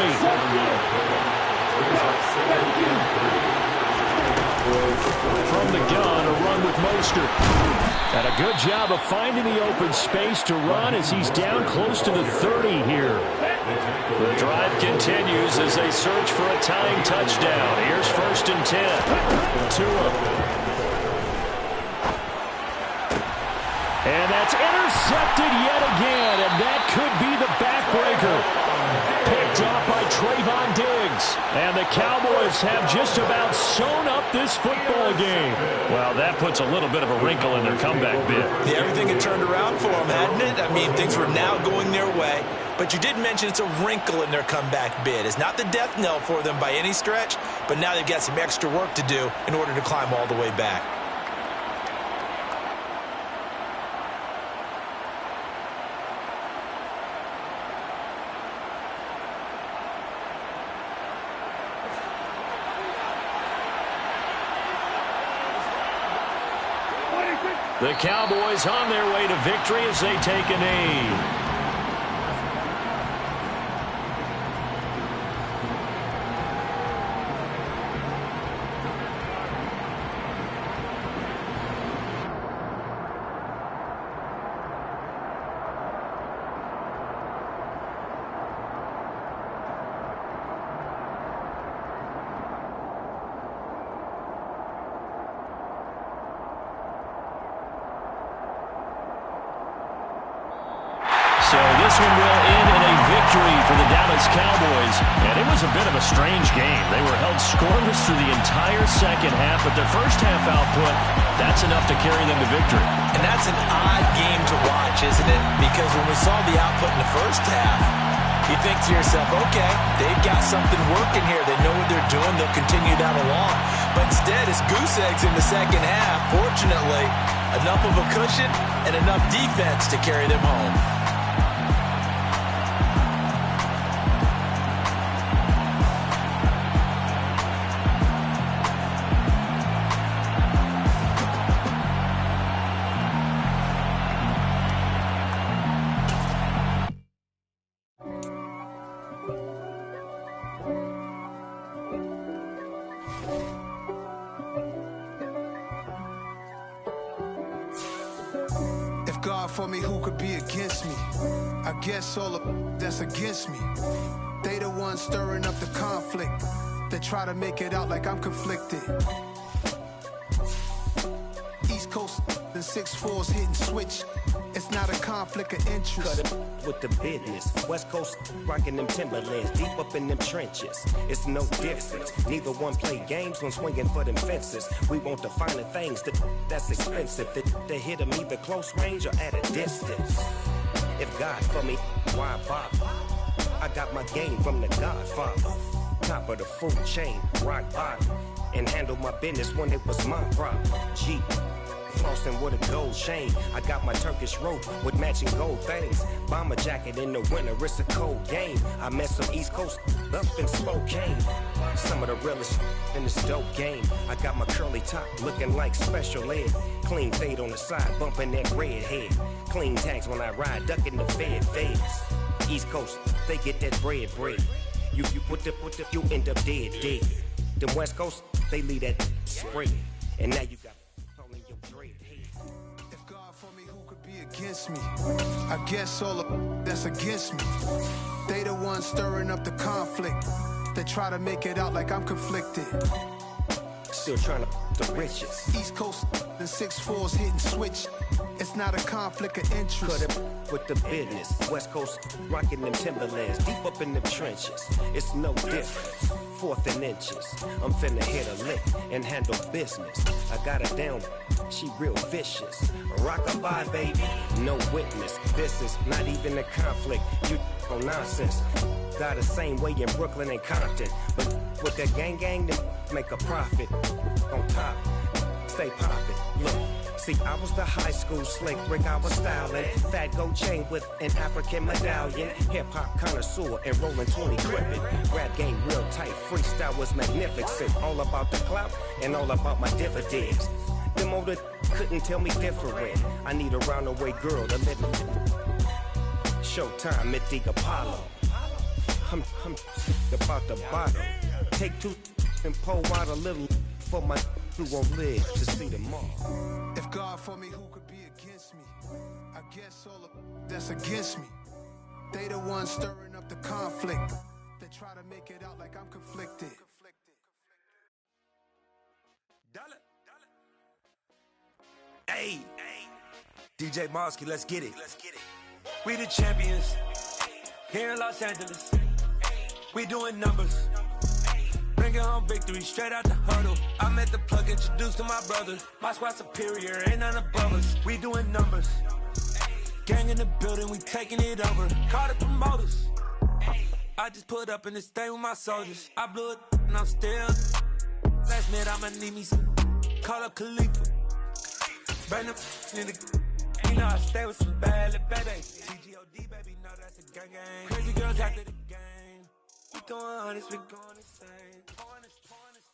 From the gun, a run with Mostert. And a good job of finding the open space to run as he's down close to the 30 here. The drive continues as they search for a tying touchdown. Here's 1st and 10. Tua. And that's intercepted yet again, and that could be the backbreaker. Picked off by Trayvon Diggs. points. And the Cowboys have just about sewn up this football game. Well, that puts a little bit of a wrinkle in their comeback bid. Yeah, everything had turned around for them, hadn't it? I mean, things were now going their way. But you did mention it's a wrinkle in their comeback bid. It's not the death knell for them by any stretch, but now they've got some extra work to do in order to climb all the way back. The Cowboys on their way to victory as they take a knee. So this one will end in a victory for the Dallas Cowboys. And it was a bit of a strange game. They were held scoreless through the entire second half, but their first half output, that's enough to carry them to victory. And that's an odd game to watch, isn't it? Because when we saw the output in the first half, you think to yourself, okay, they've got something working here. They know what they're doing. They'll continue that along. But instead, it's goose eggs in the second half. Fortunately, enough of a cushion and enough defense to carry them home. God for me, who could be against me? I guess all of that's against me. They the ones stirring up the conflict. They try to make it out like I'm conflicted. East Coast and 6'4s hitting switch. It's not a conflict of interest. Cut it with the business. West Coast rocking them Timberlands, deep up in them trenches. It's no difference. Neither one play games when swinging for them fences. We want the finer things that's expensive. They hit them either close range or at a distance. If God for me, why bother? I got my game from the Godfather. Top of the food chain, rock bottom. And handle my business when it was my problem. Jeep. Flossing with a gold chain. I got my Turkish rope with matching gold things. Bomber jacket in the winter, it's a cold game. I met some East Coast up in Spokane. Some of the realest in this dope game. I got my curly top looking like special ed. Clean fade on the side, bumping that red head. Clean tags when I ride, ducking the feds. East Coast, they get that bread. You put the, you end up dead. Them West Coast, they leave that spread. And now you got against me. I guess all of that's against me. They the ones stirring up the conflict. They try to make it out like I'm conflicted. Still trying to the riches. East Coast and 6'4s hitting switch. It's not a conflict of interest. Cut it with the business. West Coast rocking them Timberlands, deep up in them trenches. It's no difference. 4th and inches. I'm finna hit a lick and handle business. I got her down, she real vicious. Rock-a-bye, baby, no witness. This is not even a conflict. You on nonsense. Got the same way in Brooklyn and Compton. But with the gang, then make a profit. On top, stay poppin'. Look. See, I was the high school slick Rick, I was styling. Fat gold chain with an African medallion. Hip-hop connoisseur and rolling 20 gripping. Rap game real tight, freestyle was magnificent. All about the clout and all about my dividends. Them older couldn't tell me different. I need a round-away girl to live in. Showtime at the Apollo. I'm about the bottle. Take 2 and pour out a little for my who won't live to see them all. If God for me, who could be against me? I guess all of that's against me. They the ones stirring up the conflict. They try to make it out like I'm conflicted. Hey, DJ Mosky, let's get it. We the champions here in Los Angeles. We doing numbers. bringing home victory straight out the huddle. I met the plug, introduced to my brother. My squad superior, ain't none above us. We doing numbers. Gang in the building, we taking it over. Call the promoters. I just put up in this thing with my soldiers. I blew it and I'm still. Last minute, I'ma need me some. Call up Khalifa. Burn them nigga. You know I stay with some bad little baby. TGOD, baby, know that's a gang gang. Crazy girls after the game. We throwing hundreds, we going insane.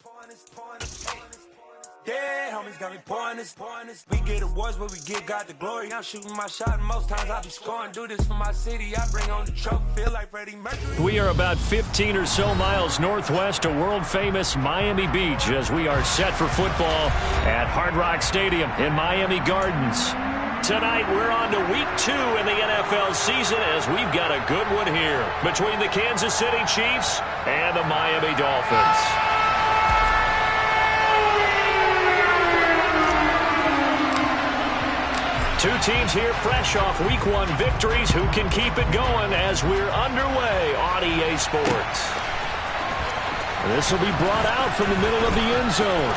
Pouring this. Yeah, homies got me pouring this. We get awards, but we give God the glory. I'm shooting my shot, and most times I be scoring. Do this for my city, I bring on the trophy. Feel like Freddie Mercury. We are about 15 or so miles northwest of world-famous Miami Beach as we are set for football at Hard Rock Stadium in Miami Gardens. Tonight, we're on to week 2 in the NFL season as we've got a good one here between the Kansas City Chiefs and the Miami Dolphins. Two teams here fresh off week 1 victories. Who can keep it going as we're underway on EA Sports? This will be brought out from the middle of the end zone.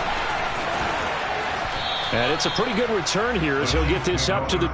And it's a pretty good return here as he'll get this up to the...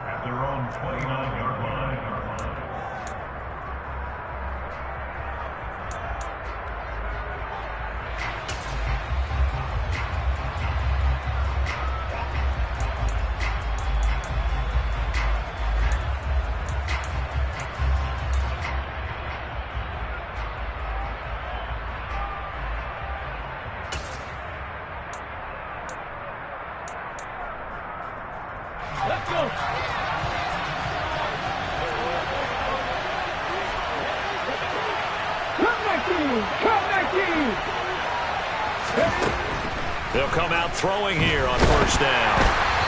At their own 29-yard line. Let's go. They'll come out throwing here on first down.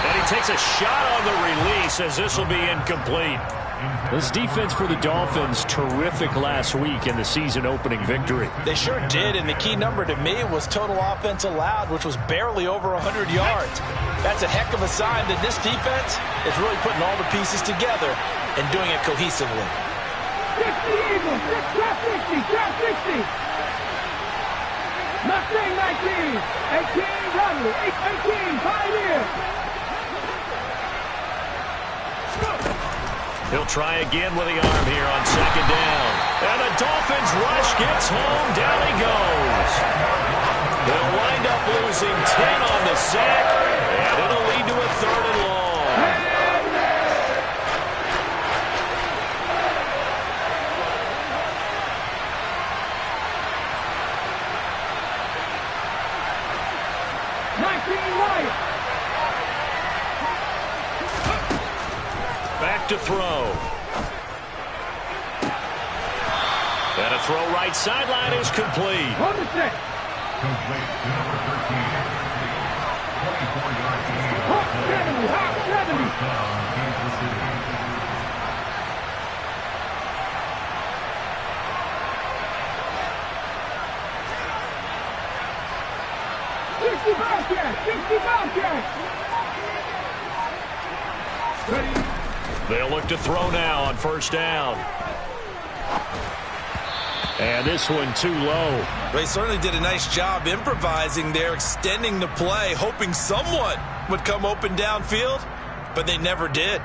And he takes a shot on the release as this will be incomplete. This defense for the Dolphins, terrific last week in the season-opening victory. They sure did, and the key number to me was total offense allowed, which was barely over 100 yards. That's a heck of a sign that this defense is really putting all the pieces together and doing it cohesively. 60 Eagles, drop 60, drop 60. Mustang 19, 18 Rebel, 18 Pioneer. He'll try again with the arm here on second down. And the Dolphins rush gets home. Down he goes. They'll wind up losing 10 on the sack, and it'll lead to a 3rd and long. Back to throw. And a throw right sideline is complete. On the set. Complete to number 13. 24-yard gain. Hawk 70, Hawk 70. Down, Kansas City. 60 Bobcats, 60 Bobcats. Ready. They'll look to throw now on first down. And this one too low. They certainly did a nice job improvising there, extending the play, hoping someone would come open downfield, but they never did.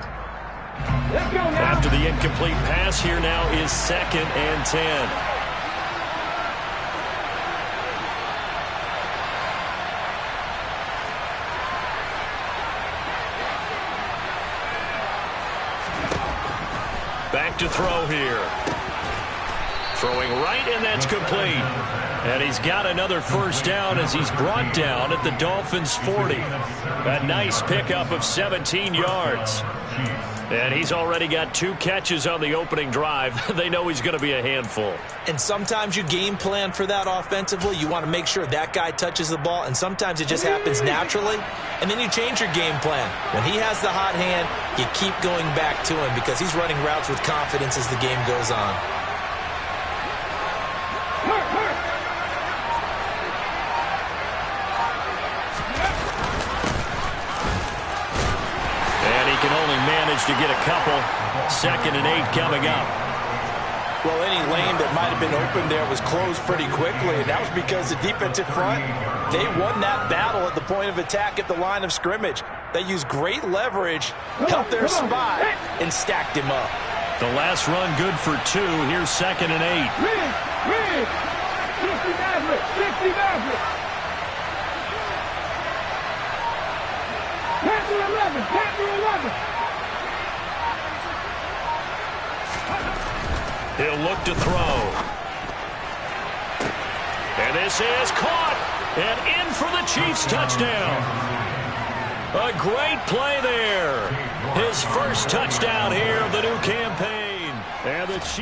Let's go now. After the incomplete pass, here now is 2nd and 10. back to throw here. Throwing right, and that's complete. And he's got another first down as he's brought down at the Dolphins' 40. A nice pickup of 17 yards. And he's already got 2 catches on the opening drive. They know he's going to be a handful. And sometimes you game plan for that offensively. You want to make sure that guy touches the ball, and sometimes it just happens naturally. And then you change your game plan. When he has the hot hand, you keep going back to him because he's running routes with confidence as the game goes on. Can only manage to get a couple. 2nd and 8 coming up. Well, any lane that might have been open there was closed pretty quickly, and that was because the defensive front, they won that battle at the point of attack at the line of scrimmage. They used great leverage, helped their spot, and stacked him up. The last run good for 2. Here's 2nd and 8. Red, 60 Maverick. Panther 11, Panther 11. He'll look to throw. And this is caught. And in for the Chiefs touchdown. A great play there. His first touchdown here of the new campaign. And the Chiefs